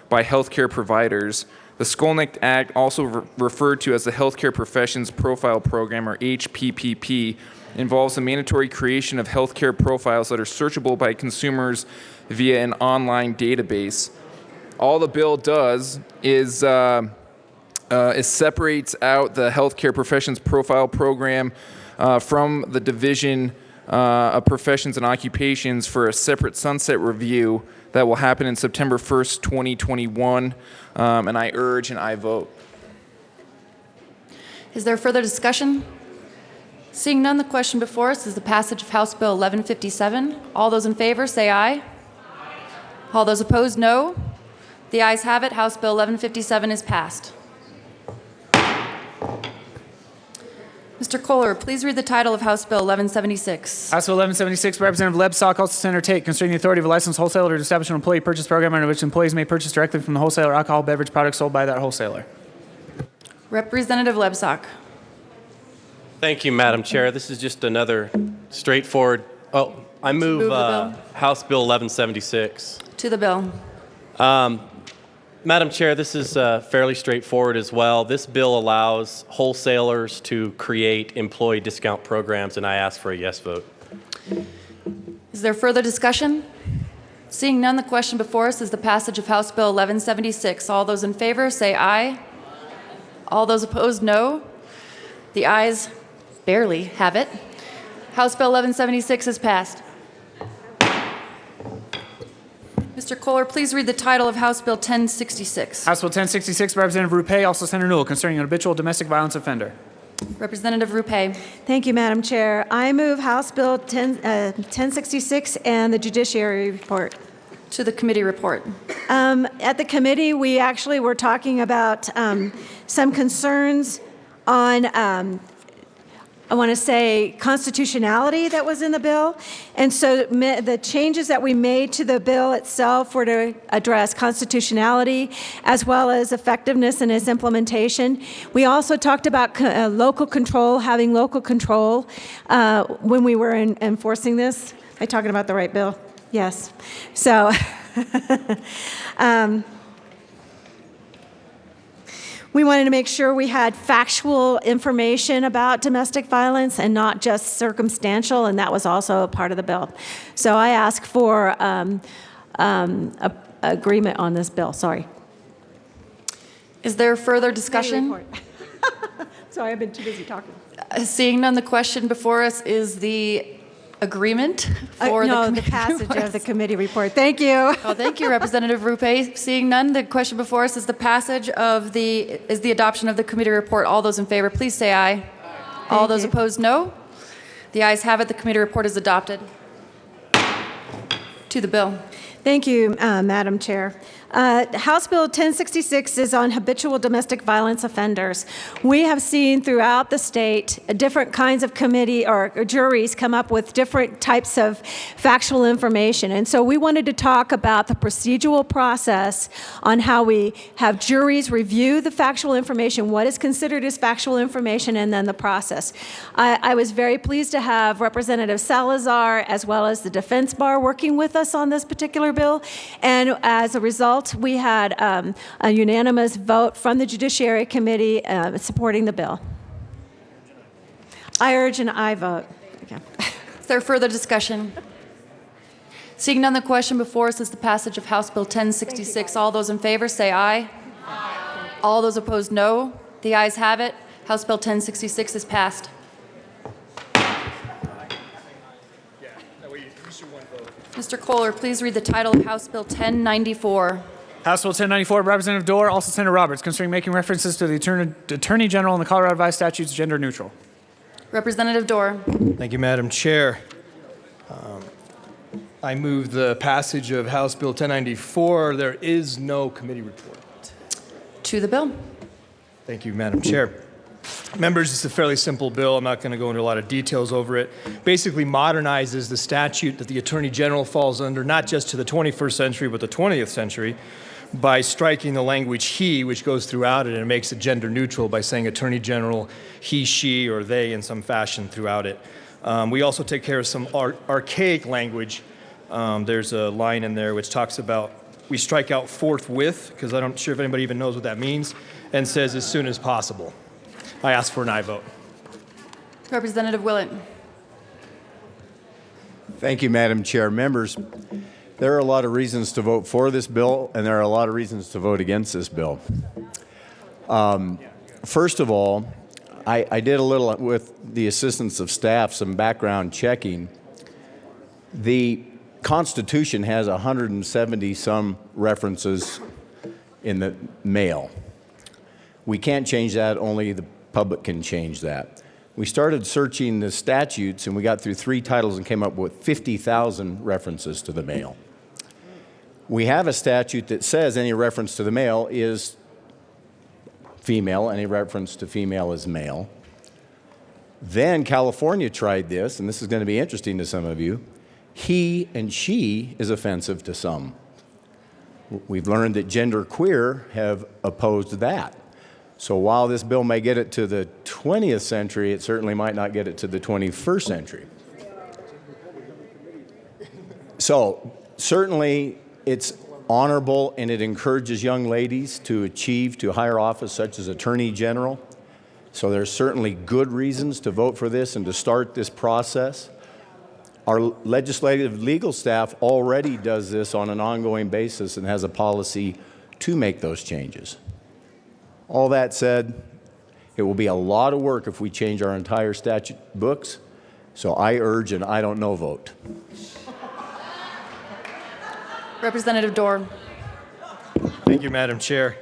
by healthcare providers. The Skolnick Act, also referred to as the Healthcare Professions Profile Program, or HPPP, involves the mandatory creation of healthcare profiles that are searchable by consumers via an online database. All the bill does is separates out the Healthcare Professions Profile Program from the Division of Professions and Occupations for a separate sunset review that will happen in September 1st, 2021, and I urge and I vote. Is there further discussion? Seeing none, the question before us is the passage of House Bill 1157. All those in favor say aye. Aye. All those opposed, no. The ayes have it. House Bill 1157 is passed. Mr. Kohler, please read the title of House Bill 1176. House Bill 1176, Representative Lebsack, also Senator Tate, concerning the authority of a licensed wholesaler to establish an employee purchase program under which employees may purchase directly from the wholesaler alcohol beverage products sold by that wholesaler. Representative Lebsack. Thank you, Madam Chair. This is just another straightforward. I move House Bill 1176. To the bill. Madam Chair, this is fairly straightforward as well. This bill allows wholesalers to create employee discount programs, and I ask for a yes vote. Is there further discussion? Seeing none, the question before us is the passage of House Bill 1176. All those in favor say aye. All those opposed, no. The ayes barely have it. House Bill 1176 is passed. Mr. Kohler, please read the title of House Bill 1066. House Bill 1066, Representative Rupé, also Senator Newell, concerning an habitual domestic violence offender. Representative Rupé. Thank you, Madam Chair. I move House Bill 1066 and the Judiciary Report. To the committee report. At the committee, we actually were talking about some concerns on I want to say constitutionality that was in the bill. And so the changes that we made to the bill itself were to address constitutionality as well as effectiveness in its implementation. We also talked about local control, having local control when we were enforcing this. Am I talking about the right bill? Yes. So we wanted to make sure we had factual information about domestic violence and not just circumstantial, and that was also a part of the bill. So I ask for agreement on this bill. Sorry. Is there further discussion? Sorry, I've been too busy talking. Seeing none, the question before us is the agreement for the passage of the committee report. Thank you. Oh, thank you, Representative Rupé. Seeing none, the question before us is the passage of the adoption of the committee report. All those in favor, please say aye. All those opposed, no. The ayes have it. The committee report is adopted. To the bill. Thank you, Madam Chair. House Bill 1066 is on habitual domestic violence offenders. We have seen throughout the state different kinds of committee or juries come up with different types of factual information. And so we wanted to talk about the procedural process on how we have juries review the factual information, what is considered as factual information, and then the process. I was very pleased to have Representative Salazar as well as the defense bar working with us on this particular bill. And as a result, we had a unanimous vote from the Judiciary Committee supporting the bill. I urge an aye vote. Okay. Is there further discussion? Seeing none, the question before us is the passage of House Bill 1066. All those in favor say aye. Aye. All those opposed, no. The ayes have it. House Bill 1066 is passed. Mr. Kohler, please read the title of House Bill 1094. House Bill 1094, Representative Dorr, also Senator Roberts, concerning making references to the Attorney General and the Colorado Revised Statutes gender neutral. Representative Dorr. Thank you, Madam Chair. I move the passage of House Bill 1094. There is no committee report. To the bill. Thank you, Madam Chair. Members, it's a fairly simple bill. I'm not going to go into a lot of details over it. Basically modernizes the statute that the Attorney General falls under, not just to the 21st century, but the 20th century, by striking the language he, which goes throughout it, and it makes it gender neutral by saying Attorney General, he, she, or they in some fashion throughout it. We also take care of some archaic language. There's a line in there which talks about, we strike out forthwith, because I'm not sure if anybody even knows what that means, and says as soon as possible. I ask for an aye vote. Representative Willett. Thank you, Madam Chair. Members, there are a lot of reasons to vote for this bill, and there are a lot of reasons to vote against this bill. First of all, I did a little, with the assistance of staff, some background checking. The Constitution has 170-some references in the mail. We can't change that, only the public can change that. We started searching the statutes, and we got through 3 titles and came up with 50,000 references to the mail. We have a statute that says any reference to the male is female, any reference to female is male. Then California tried this, and this is going to be interesting to some of you. He and she is offensive to some. We've learned that genderqueer have opposed that. So while this bill may get it to the 20th century, it certainly might not get it to the 21st century. So certainly it's honorable, and it encourages young ladies to achieve to higher office such as Attorney General. So there's certainly good reasons to vote for this and to start this process. Our legislative legal staff already does this on an ongoing basis and has a policy to make those changes. All that said, it will be a lot of work if we change our entire statute books, so I urge an I don't know vote. Representative Dorr. Thank you, Madam Chair.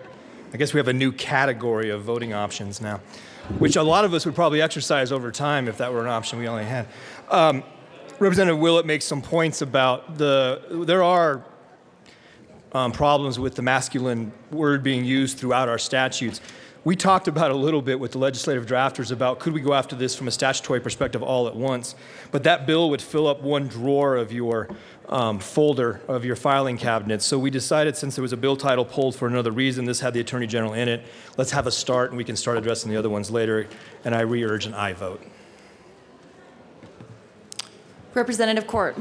I guess we have a new category of voting options now, which a lot of us would probably exercise over time if that were an option we only had. Representative Willett makes some points about there are problems with the masculine word being used throughout our statutes. We talked about a little bit with the legislative drafters about could we go after this from a statutory perspective all at once, but that bill would fill up one drawer of your folder of your filing cabinet. So we decided, since there was a bill title pulled for another reason, this had the Attorney General in it, let's have a start and we can start addressing the other ones later, and I re-urge an aye vote. Representative Court.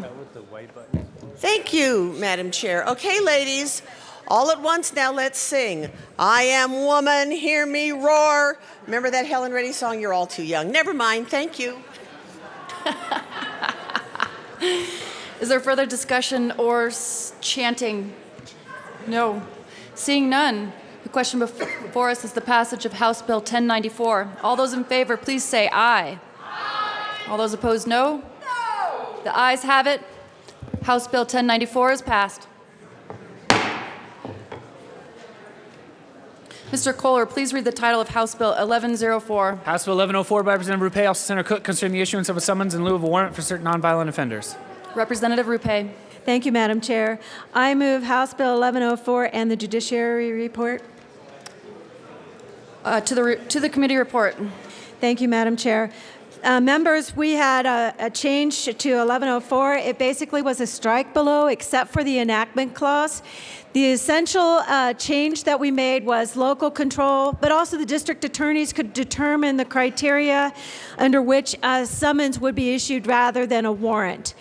Thank you, Madam Chair. Okay, ladies, all at once now let's sing. I am woman, hear me roar. Remember that Helen Reddy song? You're all too young. Never mind, thank you. Is there further discussion or chanting? No. Seeing none, the question before us is the passage of House Bill 1094. All those in favor, please say aye. Aye. All those opposed, no? No. The ayes have it. House Bill 1094 is passed. Mr. Kohler, please read the title of House Bill 1104. House Bill 1104 by Representative Rupe, also Senator Cook, concerning the issuance of a summons in lieu of a warrant for certain nonviolent offenders. Representative Rupe. Thank you, Madam Chair. I move House Bill 1104 and the Judiciary Report. To the committee report. Thank you, Madam Chair. Members, we had a change to 1104. It basically was a strike below except for the enactment clause. The essential change that we made was local control, but also the district attorneys could determine the criteria under which a summons would be issued rather than a warrant.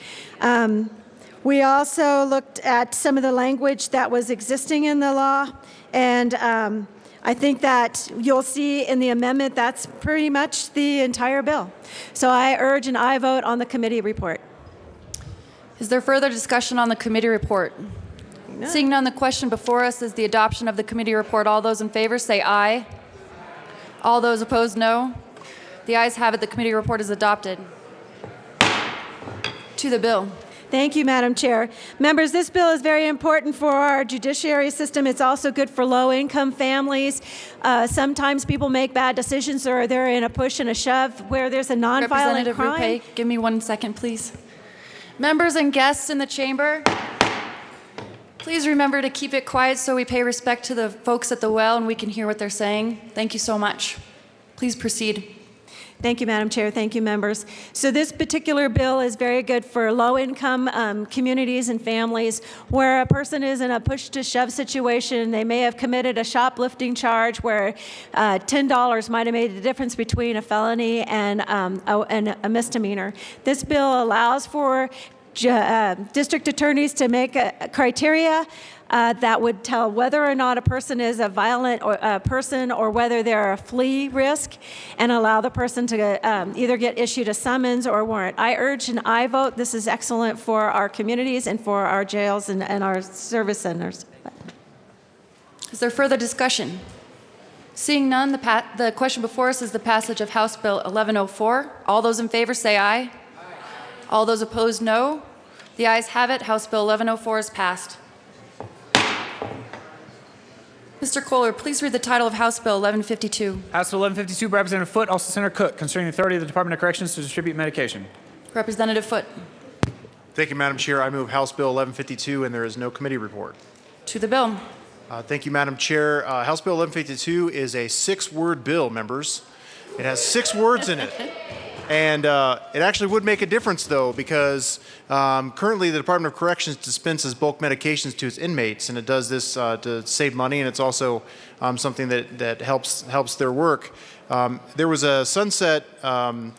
We also looked at some of the language that was existing in the law, and I think that you'll see in the amendment that's pretty much the entire bill. So I urge an aye vote on the committee report. Is there further discussion on the committee report? No. Seeing none, the question before us is the adoption of the committee report. All those in favor say aye. All those opposed, no. The ayes have it. The committee report is adopted. To the bill. Thank you, Madam Chair. Members, this bill is very important for our judiciary system. It's also good for low-income families. Sometimes people make bad decisions or they're in a push and a shove where there's a nonviolent Representative crime. Rupe, give me 1 second, please. Members and guests in the chamber, please remember to keep it quiet so we pay respect to the folks at the well and we can hear what they're saying. Thank you so much. Please proceed. Thank you, Madam Chair. Thank you, members. So this particular bill is very good for low-income communities and families where a person is in a push-to-shove situation. They may have committed a shoplifting charge where $10 might have made the difference between a felony and a misdemeanor. This bill allows for district attorneys to make a criteria that would tell whether or not a person is a violent person or whether they're a flee risk, and allow the person to either get issued a summons or a warrant. I urge an aye vote. This is excellent for our communities and for our jails and our service centers. Is there further discussion? Seeing none, the question before us is the passage of House Bill 1104. All those in favor say aye. Aye. All those opposed, no. The ayes have it. House Bill 1104 is passed. Mr. Kohler, please read the title of House Bill 1152. House Bill 1152 by Representative Foote, also Senator Cook, concerning the authority of the Department of Corrections to distribute medication. Representative Foote. Thank you, Madam Chair. I move House Bill 1152, and there is no committee report. To the bill. Thank you, Madam Chair. House Bill 1152 is a 6-word bill, members. It has 6 words in it. And it actually would make a difference, though, because currently the Department of Corrections dispenses bulk medications to its inmates, and it does this to save money, and it's also something that helps their work. There was a sunset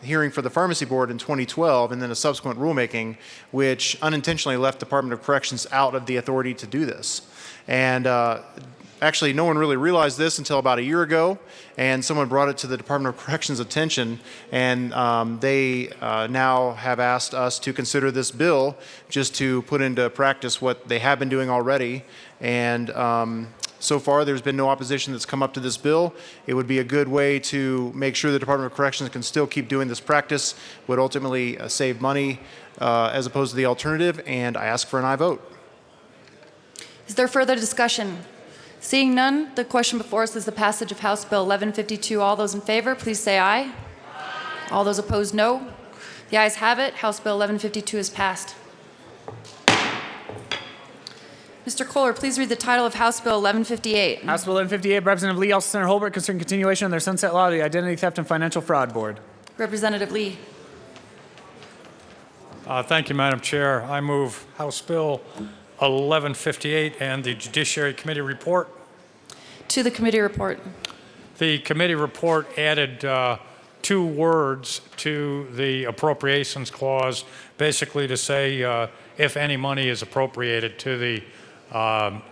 hearing for the Pharmacy Board in 2012, and then a subsequent rulemaking, which unintentionally left the Department of Corrections out of the authority to do this. And actually, no one really realized this until about a year ago, and someone brought it to the Department of Corrections' attention, and they now have asked us to consider this bill just to put into practice what they have been doing already. And so far, there's been no opposition that's come up to this bill. It would be a good way to make sure the Department of Corrections can still keep doing this practice, would ultimately save money as opposed to the alternative, and I ask for an aye vote. Is there further discussion? Seeing none, the question before us is the passage of House Bill 1152. All those in favor, please say aye. All those opposed, no. The ayes have it. House Bill 1152 is passed. Mr. Kohler, please read the title of House Bill 1158. House Bill 1158, Representative Lee, also Senator Holbert, concerning continuation of their sunset law to the Identity Theft and Financial Fraud Board. Representative Lee. Thank you, Madam Chair. I move House Bill 1158 and the Judiciary Committee report. To the committee report. The committee report added 2 words to the appropriations clause, basically to say if any money is appropriated to the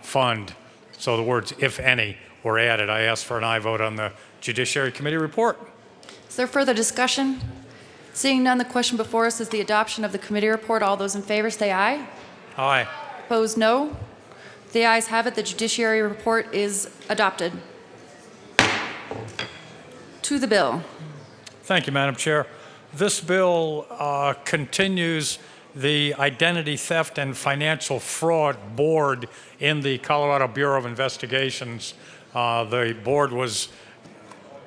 fund. So the words if any were added. I ask for an aye vote on the Judiciary Committee report. Is there further discussion? Seeing none, the question before us is the adoption of the committee report. All those in favor say aye. Aye. Opposed, no. The ayes have it. The Judiciary report is adopted. To the bill. Thank you, Madam Chair. This bill continues the Identity Theft and Financial Fraud Board in the Colorado Bureau of Investigations. The board was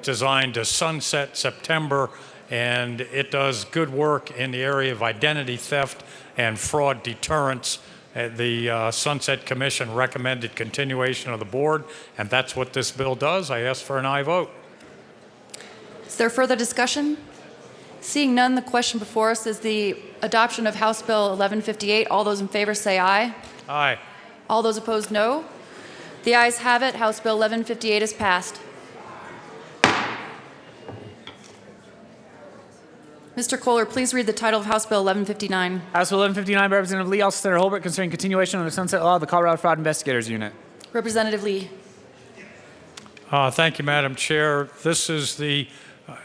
designed to sunset September, and it does good work in the area of identity theft and fraud deterrence. The Sunset Commission recommended continuation of the board, and that's what this bill does. I ask for an aye vote. Is there further discussion? Seeing none, the question before us is the adoption of House Bill 1158. All those in favor say aye. Aye. All those opposed, no. The ayes have it. House Bill 1158 is passed. Mr. Kohler, please read the title of House Bill 1159. House Bill 1159, Representative Lee, also Senator Holbert, concerning continuation of the sunset law of the Colorado Fraud Investigators Unit. Representative Lee. Thank you, Madam Chair. This is the,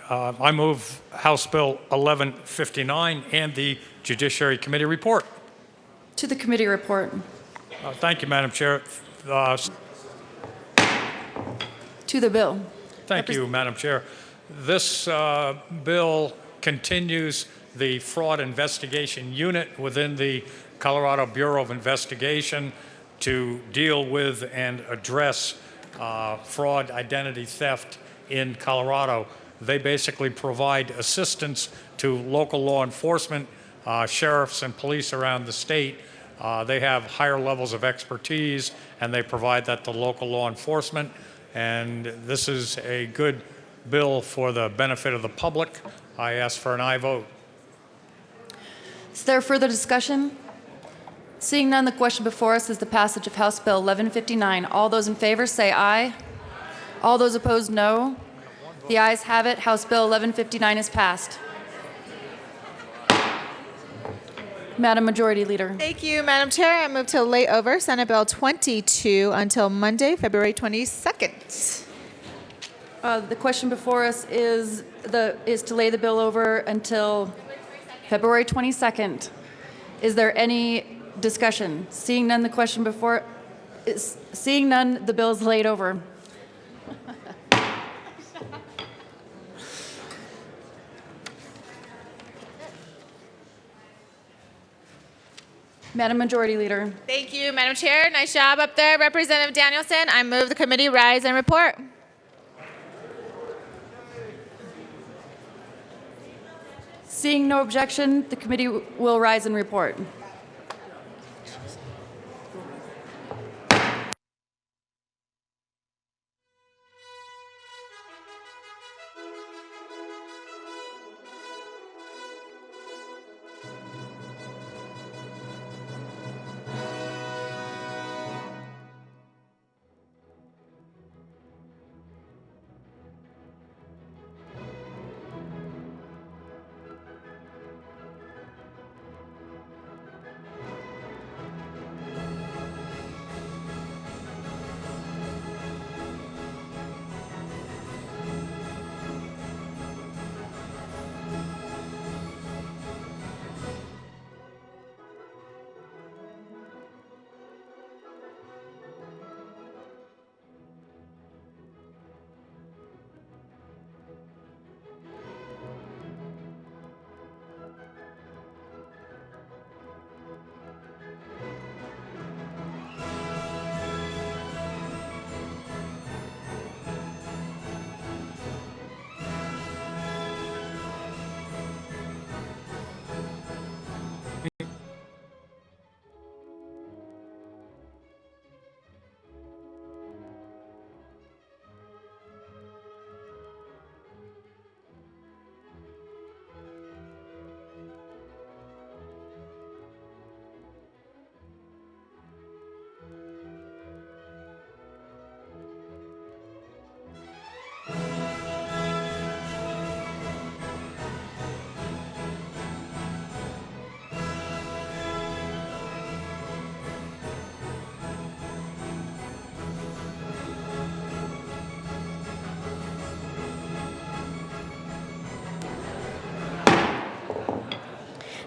I move House Bill 1159 and the Judiciary Committee report. To the committee report. Thank you, Madam Chair. To the bill. Thank you, Madam Chair. This bill continues the fraud investigation unit within the Colorado Bureau of Investigation to deal with and address fraud, identity theft in Colorado. They basically provide assistance to local law enforcement, sheriffs and police around the state. They have higher levels of expertise, and they provide that to local law enforcement. And this is a good bill for the benefit of the public. I ask for an aye vote. Is there further discussion? Seeing none, the question before us is the passage of House Bill 1159. All those in favor say aye. All those opposed, no. The ayes have it. House Bill 1159 is passed. Madam Majority Leader. Thank you, Madam Chair. I move to lay over Senate Bill 22 until Monday, February 22nd. The question before us is to lay the bill over until February 22nd. Is there any discussion? Seeing none, the question before seeing none, the bill is laid over. Madam Majority Leader. Thank you, Madam Chair. Nice job up there, Representative Danielson. I move the committee rise and report. Seeing no objection, the committee will rise and report.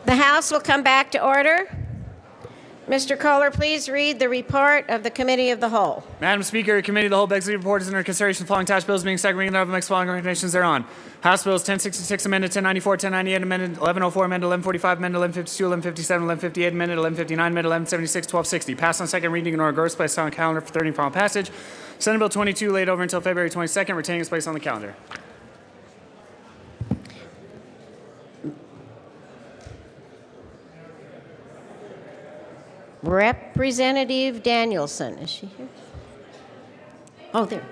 The House will come back to order. Mr. Kohler, please read the report of the Committee of the Whole. Madam Speaker, Committee of the Whole begs the report is under consideration. The following attached bills being second reading thereof and makes the following recommendations thereon. House Bills 1066 amended, 1094, 1098 amended, 1104 amended, 1145 amended, 1152, 1157, 1158 amended, 1159 amended, 1176, 1260. Passed on second reading and order goes placed on calendar for third and final passage. Senate Bill 22 laid over until February 22nd, retaining its place on the calendar. Representative Danielson, is she here? Oh, there.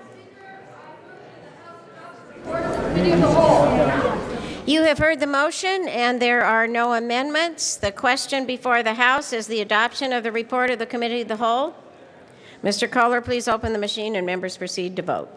You have heard the motion, and there are no amendments. The question before the House is the adoption of the report of the Committee of the Whole. Mr. Kohler, please open the machine, and members proceed to vote.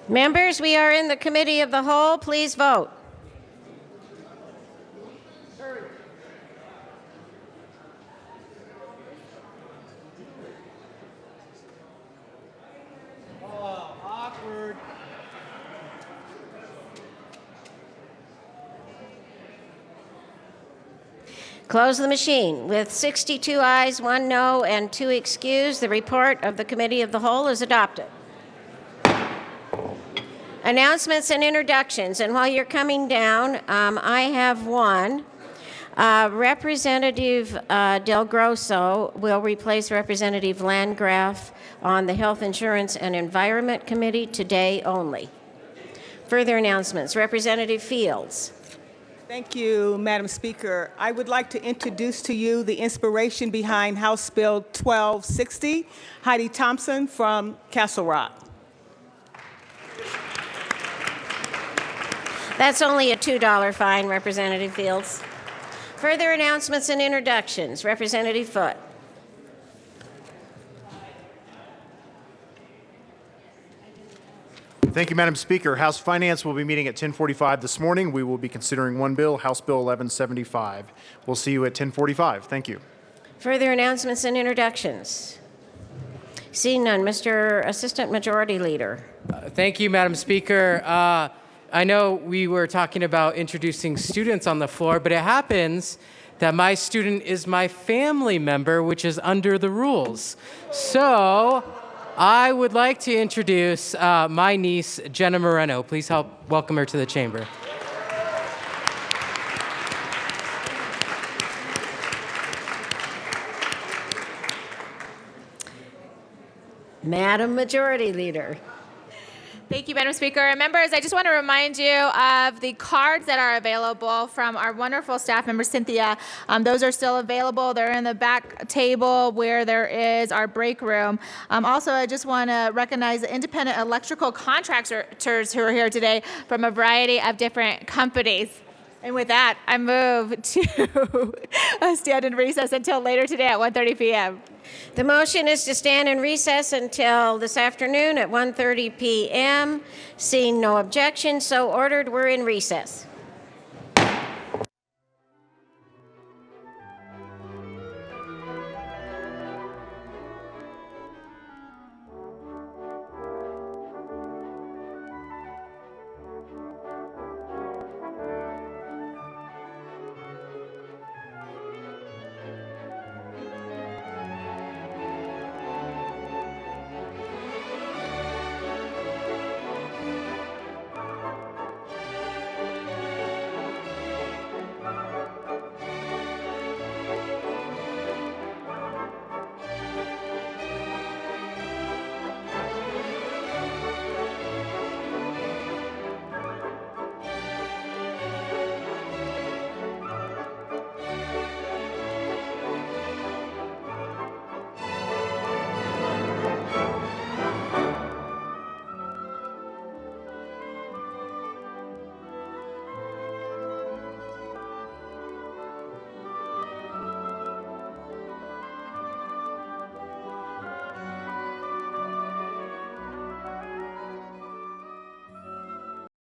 Members, we are in the Committee of the Whole. Please vote. Awkward. Close the machine. With 62 ayes, 1 no, and 2 excused, the report of the Committee of the Whole is adopted. Announcements and introductions. And while you're coming down, I have one. Representative Del Grosso will replace Representative Landgraf on the Health Insurance and Environment Committee today only. Further announcements. Representative Fields. Thank you, Madam Speaker. I would like to introduce to you the inspiration behind House Bill 1260, Heidi Thompson from Castle Rock. That's only a $2 fine, Representative Fields. Further announcements and introductions. Representative Foote. Thank you, Madam Speaker. House Finance will be meeting at 10:45 this morning. We will be considering one bill, House Bill 1175. We'll see you at 10:45. Thank you. Further announcements and introductions. Seeing none, Mr. Assistant Majority Leader. Thank you, Madam Speaker. I know we were talking about introducing students on the floor, but it happens that my student is my family member, which is under the rules. So I would like to introduce my niece, Jenna Moreno. Please help welcome her to the chamber. Madam Majority Leader. Thank you, Madam Speaker. And members, I just want to remind you of the cards that are available from our wonderful staff member, Cynthia. Those are still available. They're in the back table where there is our break room. Also, I just want to recognize the independent electrical contractors who are here today from a variety of different companies. And with that, I move to stand in recess until later today at 1:30 p.m. The motion is to stand in recess until this afternoon at 1:30 p.m. Seeing no objection, so ordered, we're in recess.